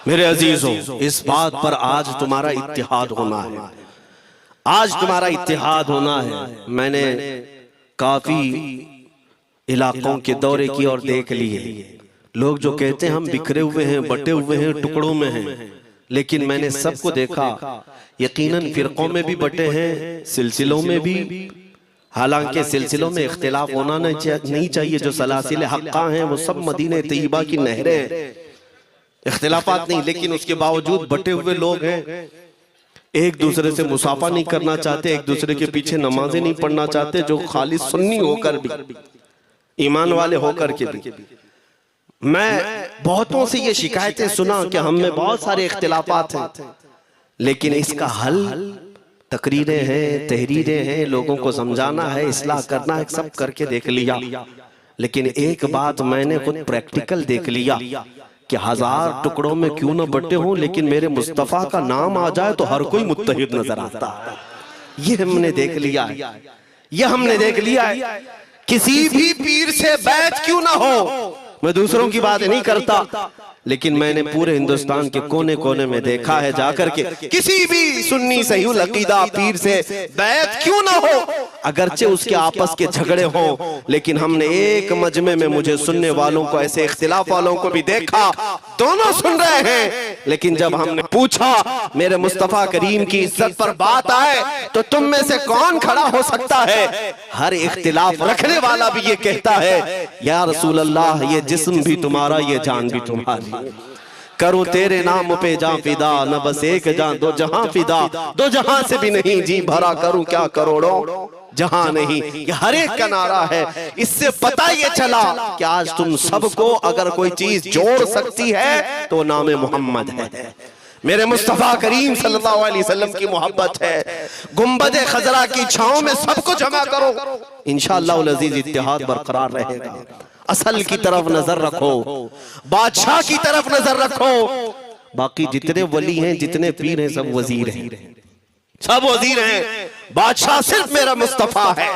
मेरे अजीजों, इस बात पर आज तुम्हारा इत्तेहाद होना है, आज तुम्हारा इत्तेहाद होना है। मैंने काफी इलाकों के दौरे की और देख लिए, लोग जो कहते हैं हम बिखरे हुए हैं, बटे हुए हैं, टुकड़ों में हैं, लेकिन मैंने सबको देखा, यकीनन फिरकों में भी बटे हैं, सिलसिलों में भी। हालांकि सिलसिलों में इख्तिलाफ होना नहीं चाहिए, जो सलासिल हक्का हैं वो सब मदीने तैयबा की नहरें हैं, इख्तिलाफात नहीं, लेकिन उसके बावजूद बटे हुए लोग हैं, एक दूसरे से मुसाफा नहीं करना चाहते, एक दूसरे के पीछे नमाजें नहीं पढ़ना चाहते, जो खाली सुन्नी होकर भी, ईमान वाले होकर के भी। मैं बहुतों से ये शिकायतें सुना कि हम में बहुत सारे इख्तिलाफात हैं, लेकिन इसका हल तकरीरें हैं, तहरीरें हैं, लोगों को समझाना है, इस्लाह करना है, सब करके देख लिया। लेकिन एक बात मैंने खुद प्रैक्टिकल देख लिया कि 1000 टुकड़ों में क्यों न बटे हों, लेकिन मेरे मुस्तफा का नाम आ जाए तो हर कोई मुत्तहिद नजर आता है। ये हमने देख लिया है, ये हमने देख लिया है। किसी भी पीर से बैत क्यों ना हो, मैं दूसरों की बात नहीं करता, लेकिन मैंने पूरे हिंदुस्तान के कोने कोने में देखा है जाकर के, किसी भी सुन्नी सहीहुल अकीदा पीर से बैत क्यों ना हो, अगरचे उसके आपस के झगड़े हों, लेकिन हमने एक मजमे में मुझे सुनने वालों को, ऐसे इख्तिलाफ वालों को भी देखा, दोनों सुन रहे हैं, लेकिन जब हमने पूछा मेरे मुस्तफा करीम की इज्जत पर बात आए तो तुम में से कौन खड़ा हो सकता है, हर इख्तिलाफ रखने वाला भी ये कहता है या रसूल अल्लाह ये जिस्म भी तुम्हारा, ये जान भी तुम्हारी, करूं तेरे नाम पे जान फिदा, न बस एक जान दो जहां फिदा, दो जहां से भी नहीं जी भरा, करूं क्या करोड़ों जहां नहीं, ये हर एक का नारा है। इससे पता ये चला कि आज तुम सबको अगर कोई चीज जोड़ सकती है तो नाम मोहम्मद है, मेरे मुस्तफा करीम सल्लल्लाहु अलैहि वसल्लम की मोहब्बत है। गुंबद खजरा की छांव में सबको जमा करो, इंशाअल्लाह अज़ीज इत्तिहाद बरकरार रहेगा। असल की तरफ नजर रखो, बादशाह की तरफ नजर रखो। बाकी जितने वली हैं, जितने पीर हैं, सब वजीर हैं, सब वजीर हैं। बादशाह सिर्फ मेरा मुस्तफा है।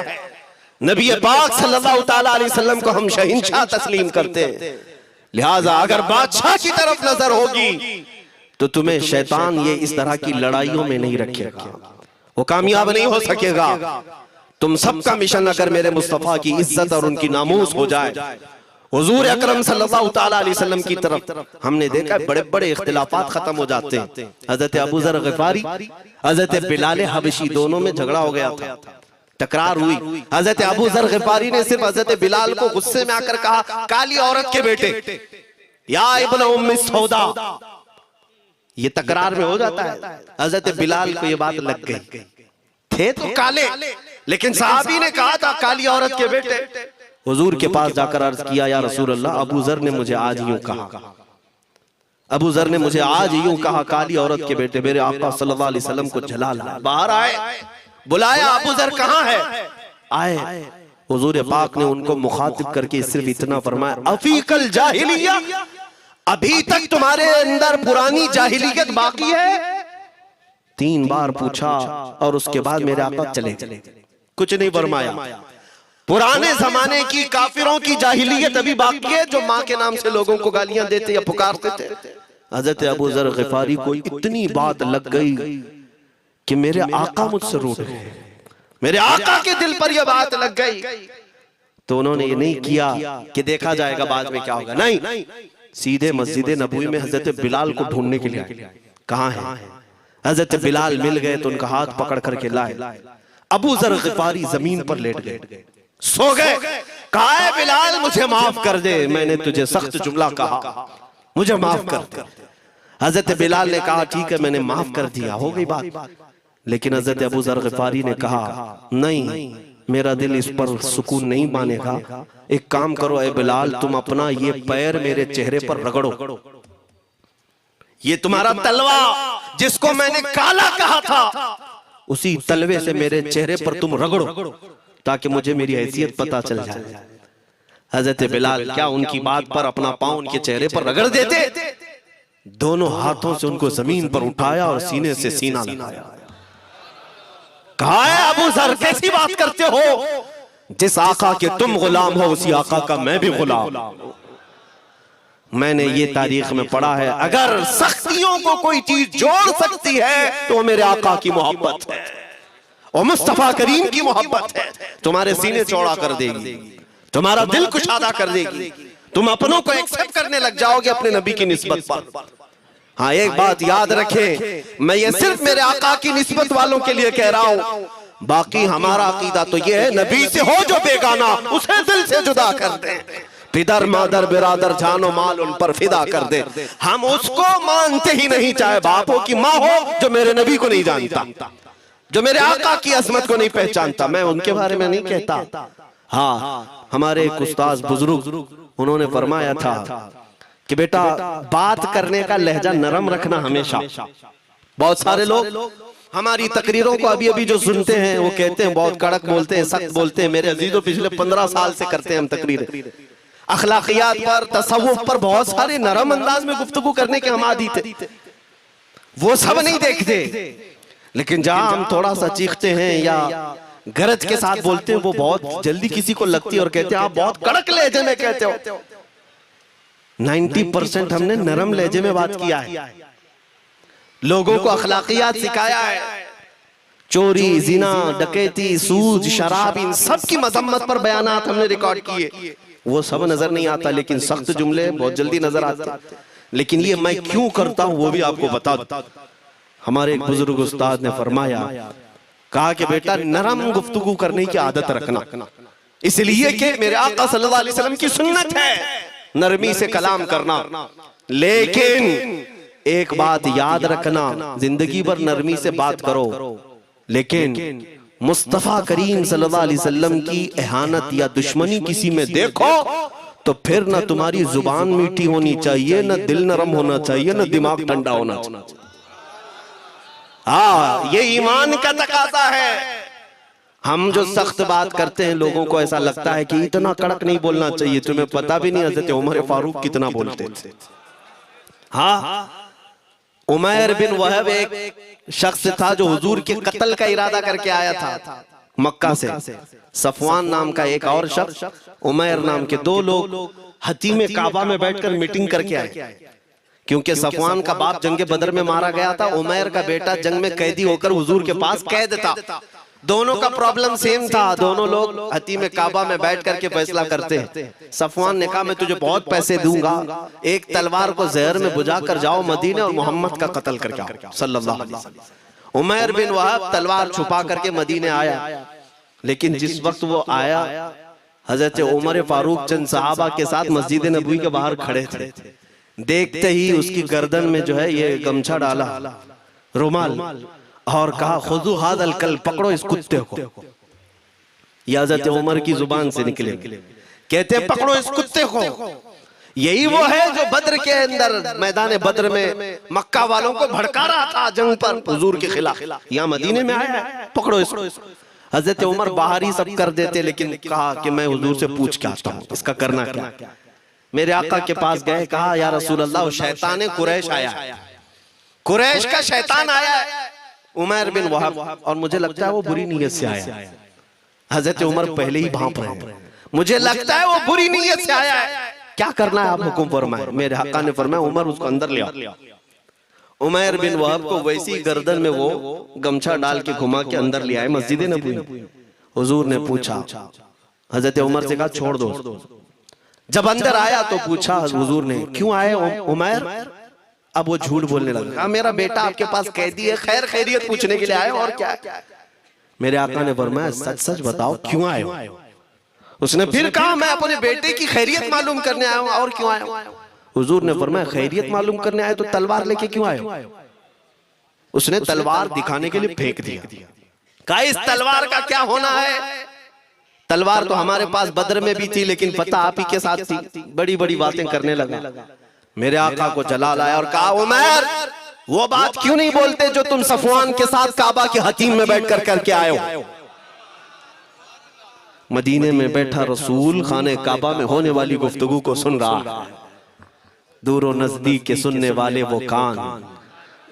नबी पाक सल्लल्लाहु ताला अलैहि वसल्लम को हम शहंशाह तस्लीम करते हैं। लिहाजा अगर बादशाह की तरफ नजर होगी तो तुम्हें शैतान ये इस तरह की लड़ाइयों में नहीं रखेगा, वो कामयाब नहीं हो सकेगा। तुम सबका मिशन अगर मेरे मुस्तफा की इज्जत और उनकी नामूस हो जाए, हुजूर अकरम सल्लल्लाहु ताला अलैहि वसल्लम की तरफ हमने देखा बड़े बड़े इख्तिलाफात खत्म हो जाते हैं। हजरत अबू ज़र ग़िफ़ारी, हजरत बिलाल हबशी, दोनों में झगड़ा हो गया था, तकरार हुई। हजरत अबू ज़र ग़िफ़ारी ने सिर्फ हजरत बिलाल को गुस्से में आकर कहा, काली औरत के बेटे, या इब्न उम्मी सौदा। ये तकरार में हो जाता है। हजरत बिलाल को ये बात लग गई, थे तो काले, लेकिन सहाबी ने कहा था काली औरत के बेटे। हुजूर के पास जाकर अर्ज किया, या रसूल अल्लाह, अबू ज़र ने मुझे आज यूं कहा, अबू ज़र ने मुझे आज यूं कहा, काली औरत के बेटे। मेरे आका सल्लल्लाहु अलैहि वसल्लम को जला ला, बाहर आए, बुलाया, अबू ज़र कहाँ है? आए। हुजूर पाक ने उनको मुखातिब करके सिर्फ इतना फरमाया, अफीकल जाहिलिया, अभी तक तुम्हारे अंदर पुरानी जाहिलियत बाकी है? 3 बार पूछा और उसके बाद मेरे आका चले, कुछ नहीं फरमाया। पुराने जमाने की काफिरों की जाहिलियत अभी बाकी है, जो माँ के नाम से लोगों को गालियां देते या पुकारते थे। हजरत अबू ज़र ग़िफ़ारी को इतनी बात लग गई कि मेरे आका मुझसे रूठ गए, मेरे आका के दिल पर यह बात लग गई। तो उन्होंने ये नहीं किया कि देखा जाएगा बाद में क्या होगा, नहीं, सीधे मस्जिद नबवी में हजरत बिलाल को ढूंढने के लिए आए। कहाँ है? हजरत बिलाल मिल गए तो उनका हाथ पकड़ करके लाए। अबू ज़र ग़िफ़ारी जमीन पर लेट गए, सो गए। कहा है बिलाल, मुझे माफ कर दे, मैंने तुझे सख्त जुमला कहा, मुझे माफ कर दे। हजरत बिलाल ने कहा, ठीक है, मैंने माफ कर दिया, हो गई बात। लेकिन हजरत अबू ज़र ग़िफ़ारी ने कहा, नहीं, मेरा दिल इस पर सुकून नहीं मानेगा। एक काम करो ए बिलाल, तुम अपना ये पैर मेरे चेहरे पर रगड़ो, ये तुम्हारा तलवा जिसको मैंने काला कहा था, उसी तलवे से मेरे चेहरे पर तुम रगड़ो, ताकि मुझे मेरी हैसियत पता चल जाए। हजरत बिलाल क्या उनकी बात पर अपना पांव उनके चेहरे पर रगड़ देते? दोनों हाथों से उनको जमीन पर उठाया और सीने से सीना लगाया। कहा है अबू ज़र, कैसी बात करते हो? जिस आका के तुम गुलाम हो, उसी आका का मैं भी गुलाम। मैंने ये तारीख में पढ़ा है, अगर सख्तियों को कोई चीज जोड़ सकती है तो मेरे आका की मोहब्बत है और मुस्तफा करीम की मोहब्बत है। तुम्हारे सीने चौड़ा कर देगी, तुम्हारा दिल कुशादा कर देगी, तुम अपनों को एक्सेप्ट करने लग जाओगे अपने नबी की निस्बत पर। हाँ, एक बात याद रखें, मैं ये सिर्फ मेरे आका की निस्बत वालों के लिए कह रहा हूँ। बाकी हमारा अकीदा तो ये है, नबी से हो जो बेगाना, उसे दिल से जुदा कर दे। पिदर मादर बिरादर जानो माल उन पर फिदा कर दे। हम उसको मानते ही नहीं, चाहे बाप हो कि माँ हो, जो मेरे नबी को नहीं जानता, जो मेरे आका की अजमत को नहीं पहचानता। मैं उनके बारे में नहीं कहता। हाँ, हमारे एक उस्ताद बुजुर्ग, उन्होंने फरमाया था कि बेटा, बात करने का लहजा नरम रखना हमेशा। बहुत सारे लोग हमारी तकरीरों को अभी अभी जो सुनते हैं वो कहते हैं बहुत कड़क बोलते हैं, सख्त बोलते हैं। मेरे अजीजों, पिछले 15 साल से करते हैं हम तकरीरें, अखलाकियात पर, तसव्वुफ पर बहुत सारे नरम अंदाज में गुफ्तगू करने के हम आदी थे। वो सब नहीं देखते, लेकिन जहां हम थोड़ा सा चीखते हैं या गरज के साथ बोलते हैं, वो बहुत जल्दी किसी को लगती है और कहते हैं आप बहुत कड़क लहजे में कहते हो। 90% हमने नरम लहजे में बात किया है, लोगों को अखलाकियात सिखाया है। चोरी, जिना, डकैती, सूद, शराब, इन सब की मजम्मत पर बयानात हमने रिकॉर्ड किए। वो सब नजर नहीं आता, लेकिन सख्त जुमले बहुत जल्दी नजर आते। लेकिन ये मैं क्यों करता हूं वो भी आपको बता दूं। हमारे एक बुजुर्ग उस्ताद ने फरमाया, कहा कि बेटा, नरम गुफ्तगू करने की आदत रखना, इसलिए कि मेरे आका सल्लल्लाहु अलैहि वसल्लम की सुन्नत है नरमी से कलाम करना। लेकिन एक बात याद रखना, जिंदगी भर नरमी से बात करो, लेकिन मुस्तफा करीम सल्लल्लाहु अलैहि वसल्लम की एहानत या दुश्मनी किसी में देखो तो फिर ना तुम्हारी जुबान मीठी होनी चाहिए, ना दिल नरम होना चाहिए, ना दिमाग ठंडा होना चाहिए। हाँ, ये ईमान का तकाज़ा है। हम जो सख्त बात करते हैं लोगों को ऐसा लगता है कि इतना कड़क नहीं बोलना चाहिए, तुम्हें पता भी नहीं हज़रत उमर फारूक कितना बोलते थे। हाँ, उमैर बिन वहब एक शख्स था जो हुजूर के कत्ल का इरादा करके आया था मक्का से। सफवान नाम का एक और शख्स, उमैर नाम के दो लोग हतीम काबा में बैठकर मीटिंग करके आए, क्योंकि सफवान का बाप जंग बदर में मारा गया था, उमैर का बेटा जंग में कैदी होकर हुजूर के पास कैद था। दोनों का प्रॉब्लम सेम था, दोनों लोग हतीम काबा में बैठ करके फैसला करते हैं। सफवान ने कहा मैं तुझे बहुत पैसे दूंगा, एक तलवार को जहर में बुझा कर जाओ मदीने और मोहम्मद का कत्ल करके आओ सल्लल्लाहु अलैहि वसल्लम। उमैर बिन वहब तलवार छुपा करके मदीने आया, लेकिन जिस वक्त वो आया हजरत उमर फारूक चंद सहाबा के साथ मस्जिद नबवी के बाहर खड़े थे। देखते ही उसकी गर्दन में जो है ये गमछा डाला, रुमाल, और कहा खुदू हादल कल, पकड़ो इस कुत्ते को। ये हजरत उमर की जुबान से निकले, कहते पकड़ो इस कुत्ते को। यही वो है जो बद्र के अंदर मैदान बद्र में मक्का वालों को भड़का रहा था जंग पर हुजूर के खिलाफ, यहाँ मदीने में आया, पकड़ो इसको। हजरत उमर बाहर ही सब कर देते, लेकिन कहा कि मैं हुजूर से पूछ के आता हूँ इसका करना क्या। मेरे आका के पास गए, कहा या रसूल अल्लाह शैतान कुरैश आया, कुरैश का शैतान आया उमैर बिन वहब, और मुझे लगता है वो बुरी नीयत से आया। हजरत उमर पहले ही भांप रहे हैं, मुझे लगता है वो बुरी नीयत से आया है, क्या करना है आप हुक्म फरमाए। मेरे आका ने फरमाया उमर उसको अंदर ले आओ। उमैर बिन वहब को वैसी गर्दन में वो गमछा डाल के घुमा के अंदर ले आए मस्जिद नबवी। हुजूर ने पूछा, हजरत उमर से कहा छोड़ दो। जब अंदर आया तो पूछा हुजूर ने क्यों आए उमैर। अब वो झूठ बोलने लगा, मेरा बेटा आपके पास कैदी है, खैर खैरियत पूछने के लिए आए और क्या। मेरे आका ने फरमाया सच सच बताओ क्यों आए हो। उसने फिर कहा मैं अपने बेटे की खैरियत मालूम करने आया हूं, और क्यों आया हूं। हुजूर ने फरमाया खैरियत मालूम करने आए तो तलवार लेके क्यों आए हो। उसने तलवार दिखाने के लिए फेंक दिया, कहा इस तलवार का क्या होना है। तलवार तो हमारे पास बद्र में भी थी, लेकिन पता आप ही के साथ थी। बड़ी बड़ी बातें करने लगा। मेरे आका को जलाल आया और कहा उमर वो बात क्यों नहीं बोलते जो तुम सफवान के साथ काबा के हतीम में बैठकर करके आए हो। मदीने में बैठा रसूल खाने काबा में होने वाली गुफ्तगू को सुन रहा है। दूर नजदीक के सुनने वाले वो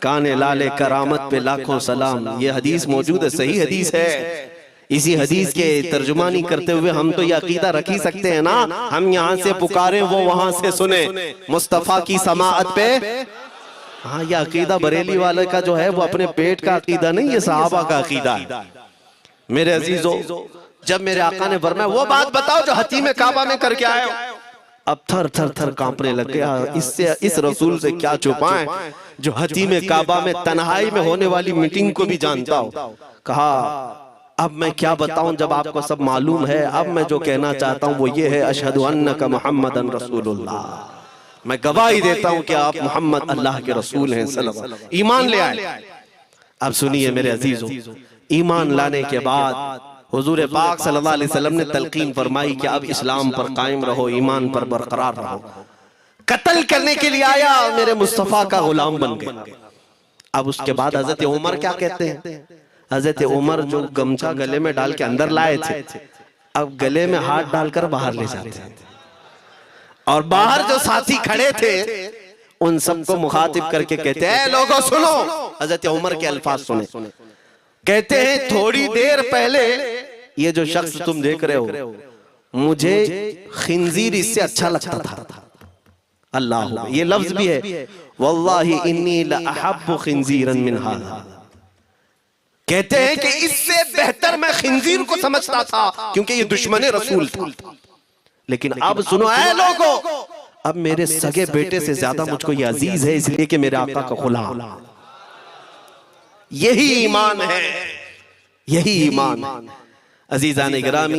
काने लाले करामत पे लाखों सलाम। ये हदीस मौजूद है, सही हदीस है। इसी हदीस के तर्जुमानी करते हुए हम तो ये अकीदा रख ही सकते हैं ना, हम यहाँ से पुकारे वो वहां से सुने, मुस्तफा की समाअत पे। हाँ, ये अकीदा बरेली वाले का जो है वो अपने पेट का अकीदा नहीं, ये सहाबा का अकीदा है। मेरे अजीजों, जब मेरे आका ने फरमाया वो बात बताओ जो हतीम काबा में करके आए हो, अब थर थर थर कांपने लग गया। इससे इस रसूल से क्या छुपाएं जो हतीम काबा में तन्हाई में होने वाली मीटिंग को भी जानता हो। कहा अब मैं क्या बताऊं जब आपको सब मालूम है। अब मैं जो कहना चाहता हूं वो ये है, अशहदु अन्नका मुहम्मदन रसूलुल्लाह, मैं गवाही देता हूं कि आप मोहम्मद अल्लाह के रसूल हैं सल्लल्लाहु अलैहि वसल्लम। ईमान ले आए। अब सुनिए मेरे अजीजों, ईमान लाने के बाद हुजूर पाक सल्लल्लाहु अलैहि वसल्लम ने तलकीन फरमाई कि अब इस्लाम पर कायम रहो, ईमान पर बरकरार रहो। कत्ल करने के लिए आया, मेरे मुस्तफा का गुलाम बन गए। अब उसके बाद हजरत उमर क्या कहते हैं, हजरत उमर जो गमछा गले में डाल के अंदर लाए थे, अब गले में हाथ डालकर बाहर ले जाते हैं, और बाहर जो साथी खड़े थे उन सबको मुखातिब करके कहते हैं लोगों सुनो। हजरत उमर के अल्फाज सुने, कहते हैं थोड़ी देर पहले ये जो शख्स तुम देख रहे हो, मुझे खिंजीर इससे अच्छा लगता था। अल्लाह, ये लफ्ज भी है, वल्लाही इन्नी लअहब्बु खिंजीरन मिन हाज़ा। कहते हैं कि इससे बेहतर मैं खिंजीर को समझता था, क्योंकि ये दुश्मन रसूल था। लेकिन अब सुनो ऐ लोगों, अब मेरे सगे बेटे से ज्यादा मुझको ये अजीज है, इसलिए कि मेरे आका का गुलाम। यही ईमान है, यही ईमान। अजीज़ान गिरामी,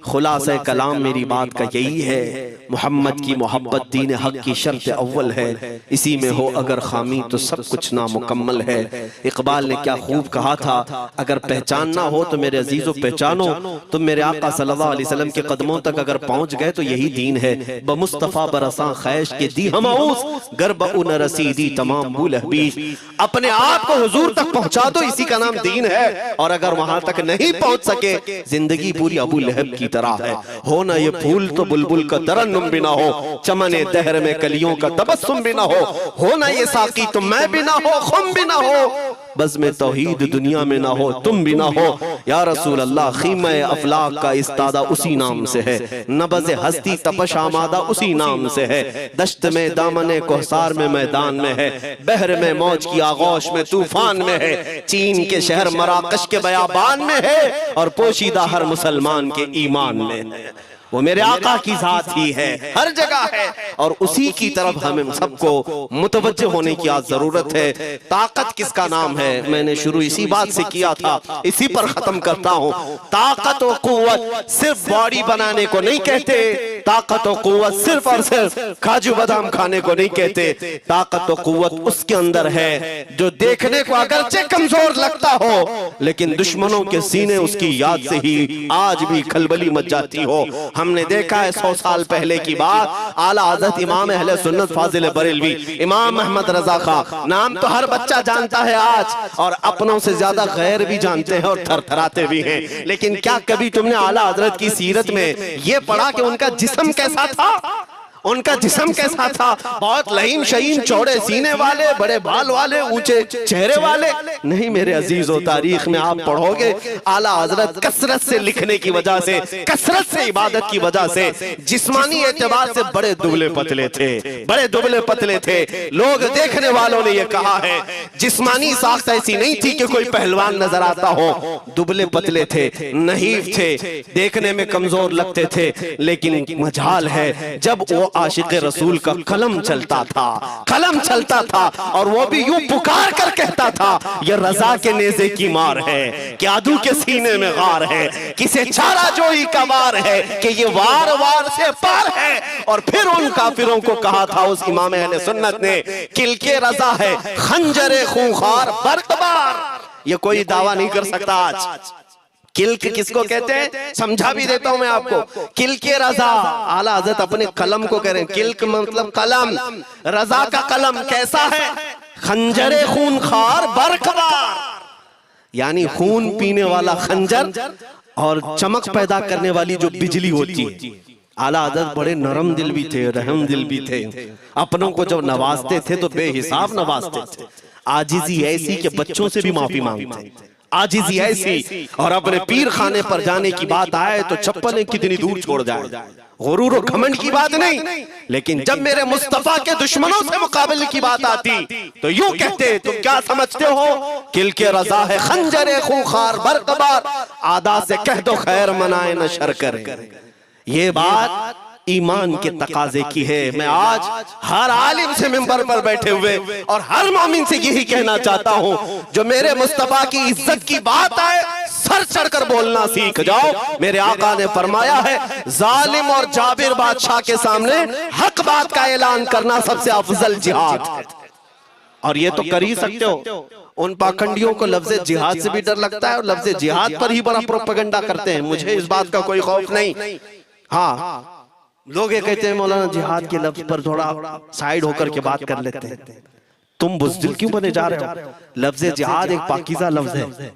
खुलासा कलाम मेरी बात का यही है, मोहम्मद की मोहब्बत दीन हक की शर्त अव्वल है, इसी में हो अगर खामी तो सब कुछ नामुकम्मल है। इकबाल ने क्या खूब कहा था, अगर पहचानना हो तो मेरे अजीज़ों पहचानो, तुम मेरे आका सल्लल्लाहु अलैहि वसल्लम के कदमों तक अगर पहुंच गए तो यही दीन है। बमुस्तफ़ा बरसा खैश के दी हमऊस गर्ब उन रसीदी तमाम बुलहबीश, अपने आप को हुजूर तक पहुंचा दो, इसी का नाम दीन है। और अगर वहां तक नहीं पहुंच सके, जिंदगी पूरी अबू लहब की तरह है। हो ना ये फूल तो बुलबुल का तरन्नुम भी ना हो, चमने दहर में कलियों का तबस्सुम भी ना हो ना ये साकी तो मैं भी ना हो, खुम भी ना हो, बस में तौहीद दुनिया में ना हो, तुम भी ना हो। या रसूल अल्लाह, खीमा अफलाक का इस्तादा उसी नाम से है, नबज़ हस्ती तपश आमादा उसी नाम से है। दश्त में दामने कोहसार में मैदान में है, बहर में मौज की आगोश में तूफान में है, चीन के शहर मराकश के बयाबान में है, और पोशीदा हर मुसलमान के ईमान में है। वो मेरे आका की जात ही है, हर जगह है, और उसी की तरफ हमें सबको मुतवज्जे होने की आज जरूरत है। ताकत किसका नाम है? मैंने शुरू इसी बात से किया था, इसी पर खत्म करता हूँ। ताकत और कुव्वत सिर्फ बॉडी बनाने को नहीं कहते, ताकत और कुव्वत सिर्फ और सिर्फ काजू बादाम खाने को नहीं कहते। ताकत और कुव्वत उसके अंदर है जो देखने को अगरचे कमजोर लगता हो, लेकिन दुश्मनों के सीने उसकी याद से ही आज भी खलबली मच जाती हो। हमने देखा है 100 साल पहले की बात, आला हज़रत इमाम अहले सुन्नत फाजिल बरेलवी इमाम अहमद रजा खां, नाम तो हर बच्चा जानता है आज, और अपनों से ज्यादा गैर भी जानते हैं और थरथराते भी हैं। लेकिन क्या कभी तुमने आला हज़रत की सीरत में ये पढ़ा कि उनका जिस्म कैसा था? उनका जिस्म कैसा था? बहुत लहीम शहीन, चौड़े सीने वाले, बड़े बाल वाले, ऊंचे चेहरे वाले? नहीं मेरे अजीजों, तारीख में आप पढ़ोगे आला हजरत कसरत से लिखने की वजह से, कसरत से इबादत की वजह से जिस्मानी एतबार से बड़े दुबले पतले थे, बड़े दुबले पतले थे। लोग देखने वालों ने यह कहा है जिस्मानी साख्त ऐसी नहीं थी कि कोई पहलवान नजर आता हो, दुबले पतले थे, नहीफ थे, देखने में कमजोर लगते थे। लेकिन मजाल है जब वो आशिक रसूल का कलम चलता था, कलम चलता था, और वो भी यूं पुकार कर कहता था, ये रजा के नेज़े की मार है, क्या आदू के सीने में गार है, किसे चारा जोई का वार है, कि ये वार वार से पार है। और फिर उन काफिरों को कहा था उस इमाम अहले सुन्नत ने, किलके रजा है खंजरे खूंखार बरकबार। ये कोई दावा नहीं कर सकता आज। किल्क किसको कहते हैं समझा भी देता हूं मैं आपको। किल्के रजा, आला हज़रत अपने कलम को कह रहे हैं, किल्क मतलब कलम, रजा का कलम कैसा है? खंजरे खूंखार बरकबार, यानी खून पीने वाला खंजर और चमक पैदा करने वाली जो बिजली होती है। आला हज़रत बड़े नरम दिल भी थे, रहम दिल भी थे, अपनों को जब नवाजते थे तो बेहिसाब नवाजते थे। आजिज़ी ऐसी कि बच्चों से भी माफी मांगते, आजिज़ी ऐसी, और अपने पीर खाने पर जाने की बात आए तो चप्पलें कितनी दूर छोड़ जाए। गुरूर और घमंड की बात नहीं, लेकिन जब मेरे मुस्तफा के दुश्मनों से मुकाबले की बात आती तो यूं कहते, तुम क्या समझते हो? किल्के रजा है खंजरे खूंखार बरकबार, आदा से कह दो खैर मनाए न शर कर। ये बात ईमान के तकाजे की है। मैं आज हर आलिम से मिंबर पर बैठे हुए और हर मोमिन से यही कहना चाहता हूं, जो मेरे मुस्तफा की इज्जत की बात आए सर चढ़कर बोलना सीख जाओ। मेरे आका ने फरमाया है, जालिम और जाबिर बादशाह के सामने हक बात का ऐलान करना सबसे अफजल जिहाद है। और ये तो कर ही सकते हो। उन पाखंडियों को लफ्ज़ जिहाद से भी डर लगता है और लफ्ज़ जिहाद पर ही बड़ा प्रोपेगेंडा करते हैं। मुझे इस बात का कोई खौफ नहीं। हाँ, लोग ये कहते हैं मौलाना जिहाद के लफ्ज पर थोड़ा साइड होकर के बात कर लेते हैं। तुम बुज़दिल क्यों बने जा रहे हो? लफ्ज जिहाद एक पाकीज़ा लफ्ज है,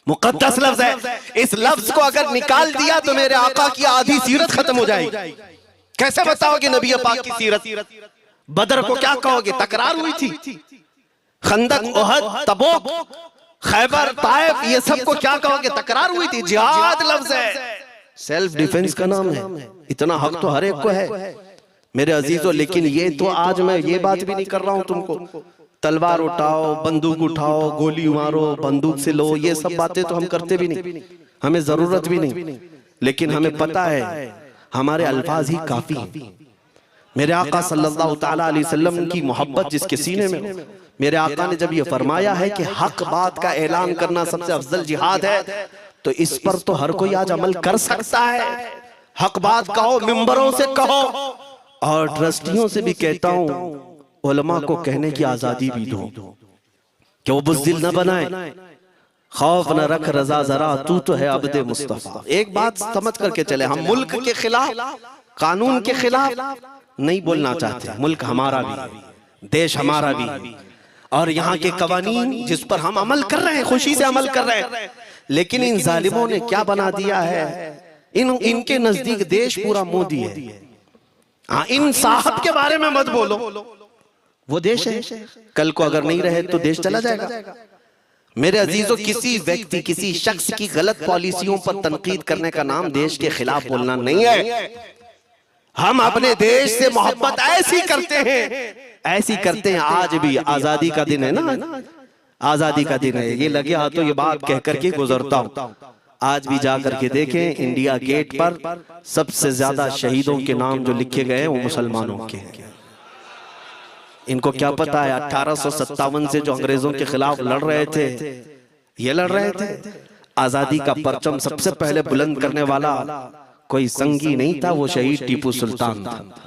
मुकद्दस लफ्ज है। इस लफ्ज को अगर निकाल दिया तो मेरे आका की आधी सीरत खत्म हो जाएगी। कैसे बताओगे नबी पाक की सीरत? बदर को क्या कहोगे? तकरार हुई थी। खंदक, ओहद, तबूक, खैबर, ताइफ, ये सब को क्या कहोगे? तकरार हुई थी। जिहाद लफ्ज है, सेल्फ डिफेंस का नाम है। इतना हक तो हर एक को है मेरे अजीजों। लेकिन ये तो आज मैं ये बात भी नहीं कर रहा हूं तुमको, तलवार उठाओ, बंदूक उठाओ, गोली मारो, बंदूक से लो, ये सब बातें तो हम करते भी नहीं, हमें जरूरत भी नहीं। लेकिन हमें पता है हमारे अल्फाज ही काफी हैं। मेरे आका सल्लल्लाहु तआला अलैहि वसल्लम की मोहब्बत जिसके सीने में, मेरे आका ने जब ये फरमाया है कि हक बात का ऐलान करना सबसे अफजल जिहाद है, तो इस पर तो हर कोई आज अमल कर सकता है। हक बात कहो, मिंबरों से कहो, और ट्रस्टियों से भी कहता हूं उलमा को कहने की आजादी भी दो कि वो बुज़दिल न बनाए, खौफ न रख रजा जरा, तू तो है अब्दे मुस्तफा। एक बात समझ करके चले, हम मुल्क के खिलाफ, कानून के खिलाफ नहीं बोलना चाहते। मुल्क हमारा भी, देश हमारा भी, और यहाँ के कवानीन जिस पर हम अमल कर रहे हैं, खुशी से अमल कर रहे हैं, लेकिन इन जालिमों ने क्या बना दिया है, इनके नजदीक देश पूरा मोदी है। हाँ, इन साहब के बारे में मत बोलो, वो देश है, कल को अगर नहीं रहे तो देश चला जाएगा। मेरे अजीजों, किसी व्यक्ति, किसी शख्स की गलत पॉलिसियों पर तनकीद करने का नाम देश के खिलाफ बोलना नहीं है। हम अपने देश से मोहब्बत ऐसी करते हैं, ऐसी करते हैं। आज भी आजादी का दिन है ना, आजादी का दिन है, ये लगे हाथों ये बात कह करके गुजरता हूं। आज भी जाकर के देखें, इंडिया गेट पर सबसे ज्यादा शहीदों के नाम जो लिखे गए हैं वो मुसलमानों के हैं। इनको क्या पता है 1857 से जो अंग्रेजों के खिलाफ लड़ रहे थे, ये लड़ रहे थे, आजादी का परचम सबसे पहले बुलंद करने वाला कोई संगी नहीं था, वो शहीद टीपू सुल्तान था।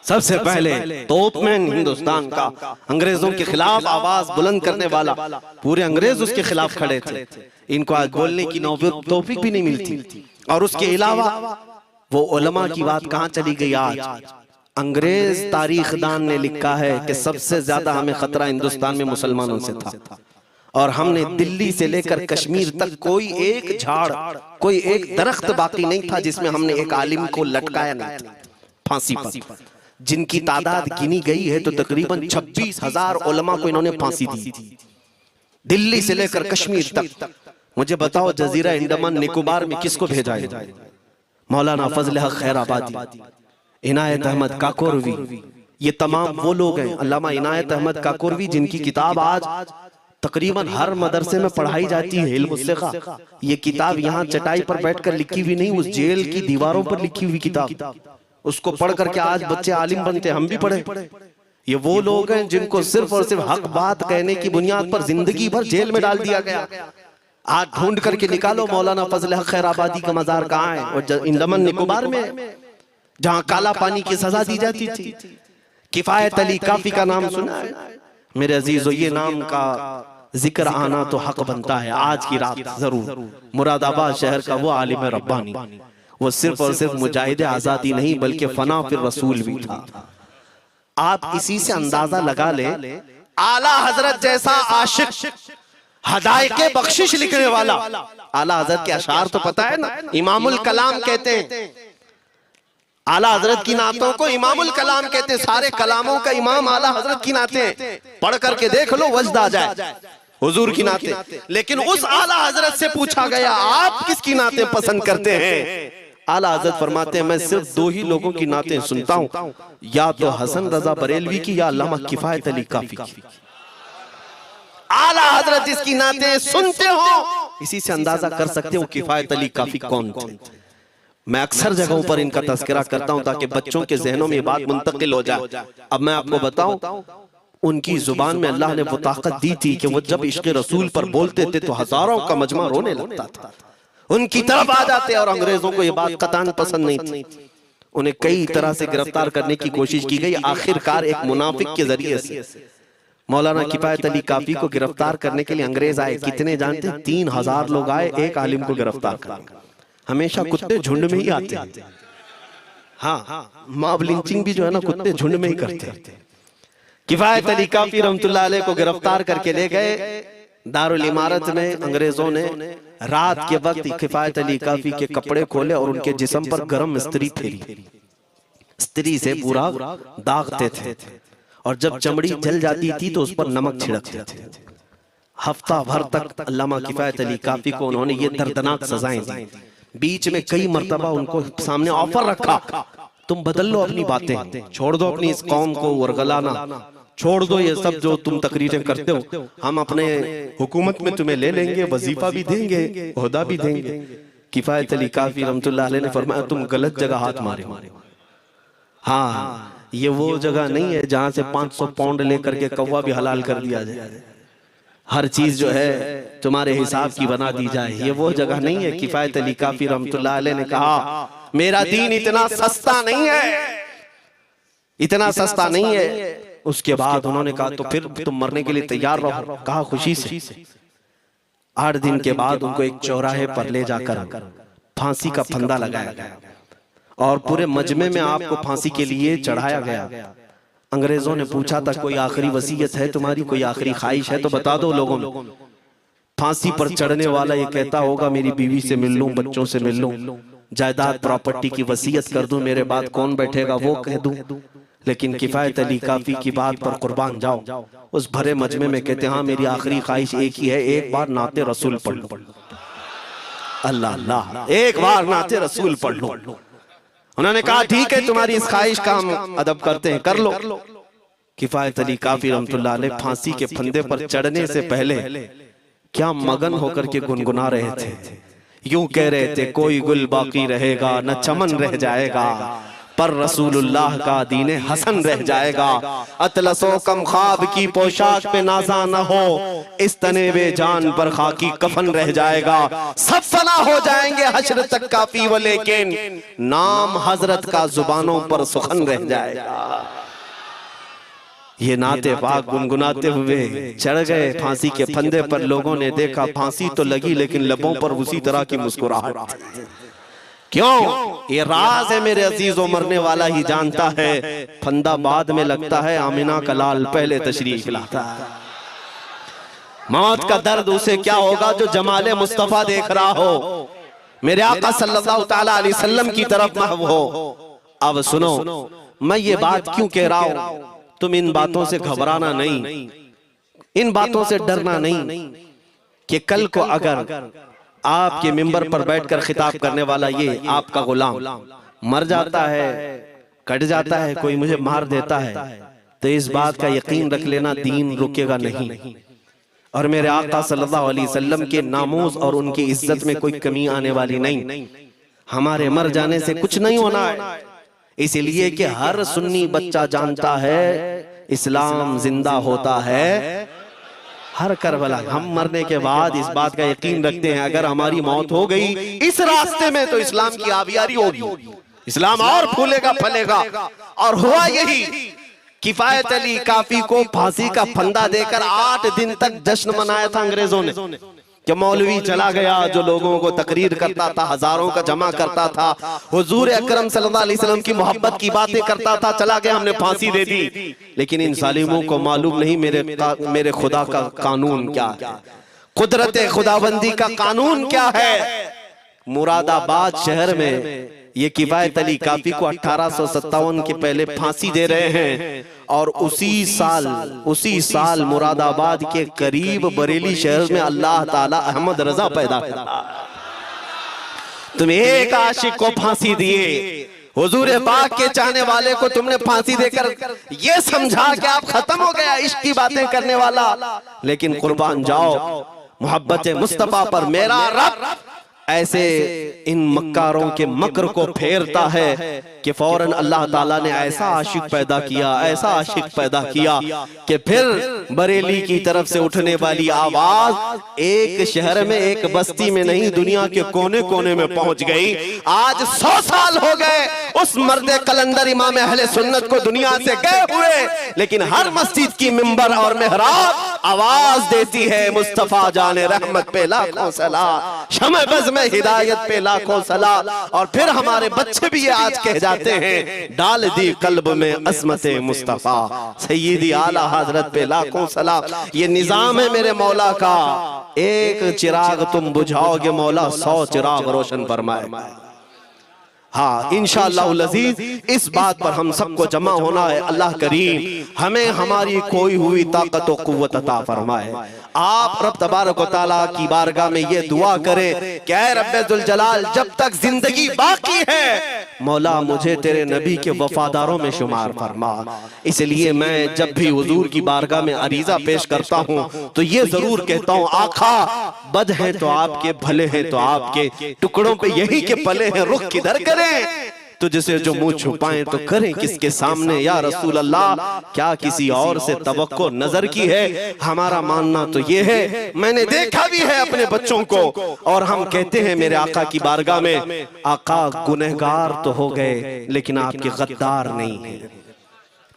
सबसे पहले तोपमैन हिंदुस्तान का, अंग्रेजों के खिलाफ आवाज बुलंद करने वाला, पूरे अंग्रेज उसके खिलाफ खड़े थे। इनको आज बोलने की तौफीक भी नहीं मिलती। और उसके अलावा वो उलमा की बात कहां चली गई आज। अंग्रेज तारीखदान ने लिखा है कि सबसे ज्यादा हमें खतरा हिंदुस्तान में मुसलमानों से था, और हमने दिल्ली से लेकर कश्मीर तक कोई एक झाड़, कोई एक दरख्त बाकी नहीं था जिसमें हमने एक आलिम को लटकाया नहीं था फांसी पर। जिनकी तादाद गिनी गई है तो तकरीबन 26,000 उलमा को इन्होंने फांसी दी, दिल्ली से लेकर कश्मीर तक। मुझे बताओ, जजीरा अंडमान निकोबार में किसको भेजा है? मौलाना फजल हक खैराबादी, इनायत अहमद काकोरवी, ये तमाम वो लोग हैं। अल्लामा इनायत अहमद काकोरवी, जिनकी किताब आज तकरीबन हर मदरसे में पढ़ाई जाती है, इल्म उस्सिक़ा। ये किताब यहाँ चटाई पर बैठकर लिखी हुई नहीं, उस जेल की दीवारों पर लिखी हुई किताब। उसको पढ़ करके आज बच्चे आलिम बनते, हम भी पढ़े। ये वो लोग हैं जिनको सिर्फ और सिर्फ हक बात कहने की बुनियाद पर जिंदगी भर जेल में डाल दिया गया। आज ढूंढ करके निकालो मौलाना फजल हक खैराबादी का मजार कहाँ है, और अंडमान निकोबार में, जहां काला पानी की सजा दी जाती थी। किफायत अली काफी का नाम सुना है मेरे अजीजों? ये नाम का जिक्र आना तो हक बनता है आज की रात जरूर। मुरादाबाद शहर का वो आलिम रब्बानी, वो सिर्फ और सिर्फ मुजाहिद आजादी नहीं बल्कि फना फिर रसूल भी था। आप इसी से अंदाजा लगा ले, आला हजरत जैसा आशिक, हदायके बख्शिश लिखने वाला। आला हजरत के अशार तो पता है ना, इमामुल कलाम कहते हैं। आला हजरत की नातों को इमामुल कलाम कहते हैं। सारे कलामों का इमाम आला हजरत की नाते, पढ़ करके देख लो, वजद आ जाए हुजूर की नाते। लेकिन उस आला हजरत से पूछा गया, आप किसकी नाते पसंद करते हैं? आला हजरत फरमाते हैं, मैं सिर्फ दो ही लोगों की नाते सुनता हूं, या तो हसन रजा बरेलवी की या अल्लामा किफायत अली काफी की। आला हजरत जिसकी नाते सुनते हो, इसी से अंदाजा कर सकते हो किफायत अली काफी कौन थे। मैं अक्सर जगहों पर इनका तज़किरा करता हूं ताकि बच्चों के जहनों में बात मुंतकिल हो जाए। अब मैं आपको बताऊं, उनकी जुबान में अल्लाह ने वो ताकत दी थी कि वो जब इश्क़ रसूल पर बोलते थे तो हजारों का मजमा रोने लगता था, उनकी तरफ आ जाते। और अंग्रेजों को ये बात कतान पसंद नहीं थी। उन्हें कई तरह से गिरफ्तार करने की कोशिश की गई। आखिरकार एक मुनाफिक के जरिए से मौलाना किफायत अली काफी को गिरफ्तार करने के लिए अंग्रेज आए। कितने जानते? 3000 लोग आए एक आलिम को गिरफ्तार करने। हमेशा कुत्ते झुंड में ही आते हैं। हाँ, मॉब लिंचिंग भी जो है ना, कुत्ते झुंड में ही करते हैं। किफायत अली काफी रहमतुल्लाह अलैह को गिरफ्तार करके ले गए दारुल इमारत में। अंग्रेजों ने रात के वक्त किफायत अली काफी के कपड़े खोले और उनके जिस्म पर गर्म स्त्री फेरी। स्त्री से पूरा दागते थे, और जब चमड़ी जल जाती थी तो उस पर नमक छिड़कते थे। हफ्ता भर तक अल्लामा किफायत अली काफी को उन्होंने ये दर्दनाक सजाएं दी। बीच में कई मर्तबा उनको सामने ऑफर रखा, तुम बदल लो अपनी बातें, छोड़ दो अपनी इस कौम को वरगलाना, छोड़ दो ये सब जो तुम तकरीरें करते हो, हम अपने हुकूमत में तुम्हें ले लेंगे, वजीफा भी देंगे, ओहदा भी देंगे। किफायत अली काफी रहमतुल्लाह अलैह ने फरमाया, तुम गलत जगह हाथ मारे हो। हाँ, ये वो जगह नहीं है जहां से 500 पाउंड लेकर के कौवा भी हलाल कर दिया जाए। हर चीज जो है तुम्हारे हिसाब की बना दी जाए, ये वो जगह नहीं है। किफायत अली काफी रहमतुल्लाह अलैह ने कहा मेरा दीन इतना सस्ता नहीं है, इतना सस्ता नहीं है। उसके बाद उन्होंने कहा तो फिर तुम मरने के लिए तैयार रहो। कहा खुशी से। 8 दिन के बाद उनको एक चौराहे पर ले जाकर फांसी का फंदा लगाया गया और पूरे मजमे में आपको फांसी के लिए चढ़ाया गया। अंग्रेजों ने पूछा था कोई आखिरी वसीयत है तुम्हारी, कोई आखिरी ख्वाहिश है तो बता दो लोगों में। फांसी पर चढ़ने वाला ये कहता होगा मेरी बीवी से मिल लूं, बच्चों से मिल लूं, जायदाद प्रॉपर्टी की वसीयत कर दूं, मेरे बाद कौन बैठेगा वो कह दूं। लेकिन किफायत अली काफी की बात पर कुर्बान जाओ। उस भरे मजमे में कहते हाँ मेरी आखिरी ख्वाहिश एक ही है, एक बार नाते रसूल पढ़ लो। अल्लाह अल्लाह, एक बार नाते रसूल पढ़ लो। उन्होंने कहा ठीक है तुम्हारी इस ख्वाहिश का हम अदब करते हैं, कर लो। किफायत अली काफी रहमतुल्लाह अलैह फांसी के फंदे पर चढ़ने से पहले क्या मगन होकर के गुनगुना रहे थे, यूं कह रहे थे कोई गुल बाकी रहेगा न चमन रह जाएगा, पर रसूलुल्लाह का दीने हसन रह जाएगा। अतलसो कम ख्वाब की पोशाक पे नाजा न हो, इस तने वे जान पर खाकी कफन रह जाएगा। सब फना हो जाएंगे हश्र तक काफी वो, लेकिन नाम हजरत का जुबानों पर सुखन रह जाएगा। ये नाते पाक गुनगुनाते हुए चढ़ गए फांसी के फंदे पर। लोगों ने देखा फांसी तो लगी लेकिन लबों पर उसी तरह की मुस्कुराहट। क्यों? ये राज है मेरे अजीजों, मरने वाला ही जानता है। फंदा बाद में लगता है, आमिना का लाल पहले तशरीफ लाता है। मौत का दर्द उसे क्या होगा जो जमाले मुस्तफा देख रहा हो, मेरे आका सल्लल्लाहु ताला अलैहि वसल्लम की तरफ महव हो। अब सुनो, मैं ये बात क्यों कह रहा हूं, तुम इन बातों से घबराना नहीं, इन बातों से डरना नहीं कि कल को अगर आपके मिंबर पर बैठकर खिताब करने वाला ये आपका गुलाम मर जाता है, कट जाता है, कोई मुझे मार देता है, तो इस बात का यकीन रख लेना दीन रुकेगा नहीं। और मेरे आका सल्लल्लाहु अलैहि वसल्लम के नामूस और उनकी इज्जत में कोई कमी आने वाली नहीं। हमारे मर जाने से कुछ नहीं होना है, इसलिए कि हर सुन्नी बच्चा जानता है इस्लाम जिंदा होता है हर करबला। हम मरने के बाद इस बात का यकीन रखते हैं अगर हमारी मौत हो गई इस रास्ते में तो इस्लाम की आबियारी होगी, इस्लाम और फूलेगा फलेगा। और हुआ यही। किफायत अली काफी को फांसी का फंदा देकर 8 दिन तक जश्न मनाया था अंग्रेजों ने कि मौलवी चला गया जो लोगों को तकरीर करता था, हजारों का जमा करता था, हुजूर अकरम सल्लल्लाहु अलैहि वसल्लम की मोहब्बत की बातें करता था, चला गया, हमने फांसी दे दी। लेकिन इन जालिमों को मालूम नहीं मेरे खुदा का कानून क्या है, कुदरत खुदाबंदी का कानून क्या है। मुरादाबाद शहर में ये किफायत अली काफी को 1857 के पहले फांसी दे रहे हैं और उसी साल मुरादाबाद के करीब बरेली शहर में अल्लाह ताला अहमद रजा पैदा किया। तुम एक आशिक को फांसी दिए, हुजूर पाक के चाहने वाले को तुमने फांसी देकर ये समझा कि आप खत्म हो गया इश्क की बातें करने वाला। लेकिन कुर्बान जाओ मोहब्बत मुस्तफा पर, मेरा रब ऐसे इन मक्कारों के मकर को फेरता है कि फौरन अल्लाह ताला ने ऐसा आशिक पैदा किया, ऐसा आशिक पैदा किया कि फिर बरेली की तरफ से उठने वाली आवाज एक शहर में, एक बस्ती में नहीं, दुनिया के कोने कोने में पहुंच गई। आज 100 साल हो गए उस मर्दे कलंदर इमाम अहले सुन्नत को दुनिया से गए हुए, लेकिन हर मस्जिद की मिंबर और मेहराब आवाज देती है मुस्तफा जाने रहमत पे लाखों सला, शमे बज़ में हिदायत पे लाखों सला। और फिर हमारे बच्चे भी ये आज कह जाते हैं डाल दी कल्ब में अज़मते मुस्तफा, सय्यदी आला हजरत पे लाखों सला। ये निजाम है मेरे मौला का, एक चिराग तुम बुझाओगे मौला 100 चिराग रोशन फरमाएगा। हाँ इंशाअल्लाह अज़ीज इस बात पर हम सबको जमा होना है। अल्लाह करीम हमें हमारी खोई हुई ताकत और कुव्वत अता फरमाए। आप रब तबारक व तआला की बारगाह में ये दुआ करें कि ऐ रब्बे जुल जलाल जब तक जिंदगी बाकी है मौला मुझे तेरे नबी के वफादारों में शुमार फरमा। इसलिए मैं जब भी हुजूर की बारगाह में अरीजा पेश करता हूँ तो ये जरूर कहता हूँ आका बद है तो आपके, भले हैं तो आपके, टुकड़ों पे यही के पले हैं, रुख किधर करें। तुझसे जो मुंह छुपाएं तो करें किसके सामने या रसूल अल्लाह, क्या किसी और से तवक्को नजर की है? हमारा मानना तो ये है, मैंने देखा भी है अपने बच्चों को, और हम कहते हैं मेरे आका की बारगाह में, आका गुनहगार तो हो गए लेकिन आपके गद्दार नहीं है,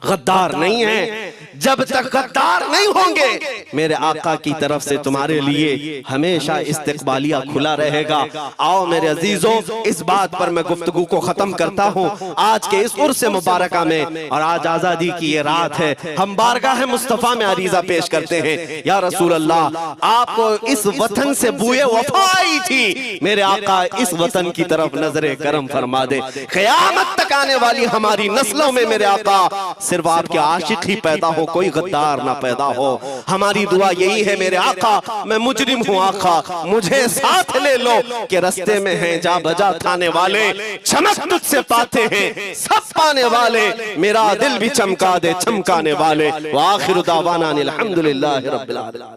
गद्दार नहीं है। जब तक गद्दार नहीं होंगे मेरे आका की तरफ से तुम्हारे लिए हमेशा इस्तकबालिया खुला रहेगा। आओ मेरे अजीजों, इस बात पर मैं गुफ्तगू को खत्म करता हूँ आज के इस उर्स मुबारका में। और आज आजादी की ये रात है, हम बारगाह मुस्तफा में अरीजा पेश करते हैं, या रसूल अल्लाह, आपको इस वतन से बुए वफा आई थी, मेरे आका इस वतन की तरफ नजरे करम फरमा दे। क़यामत तक आने वाली हमारी नस्लों में मेरे आका सिर्फ आपके आशिक ही पैदा हो, कोई गद्दार ना पैदा हो। हमारी दुआ यही है मेरे आका, मैं मुजरिम हूँ आका, मुझे साथ ले लो कि रस्ते में हैं जा बजा खाने वाले, चमक तुझसे पाते हैं सब पाने वाले, मेरा दिल भी चमका दे चमकाने वाले। व आखिर दावाना अनिल हम्दुलिल्लाहि रब्बिल आलमीन।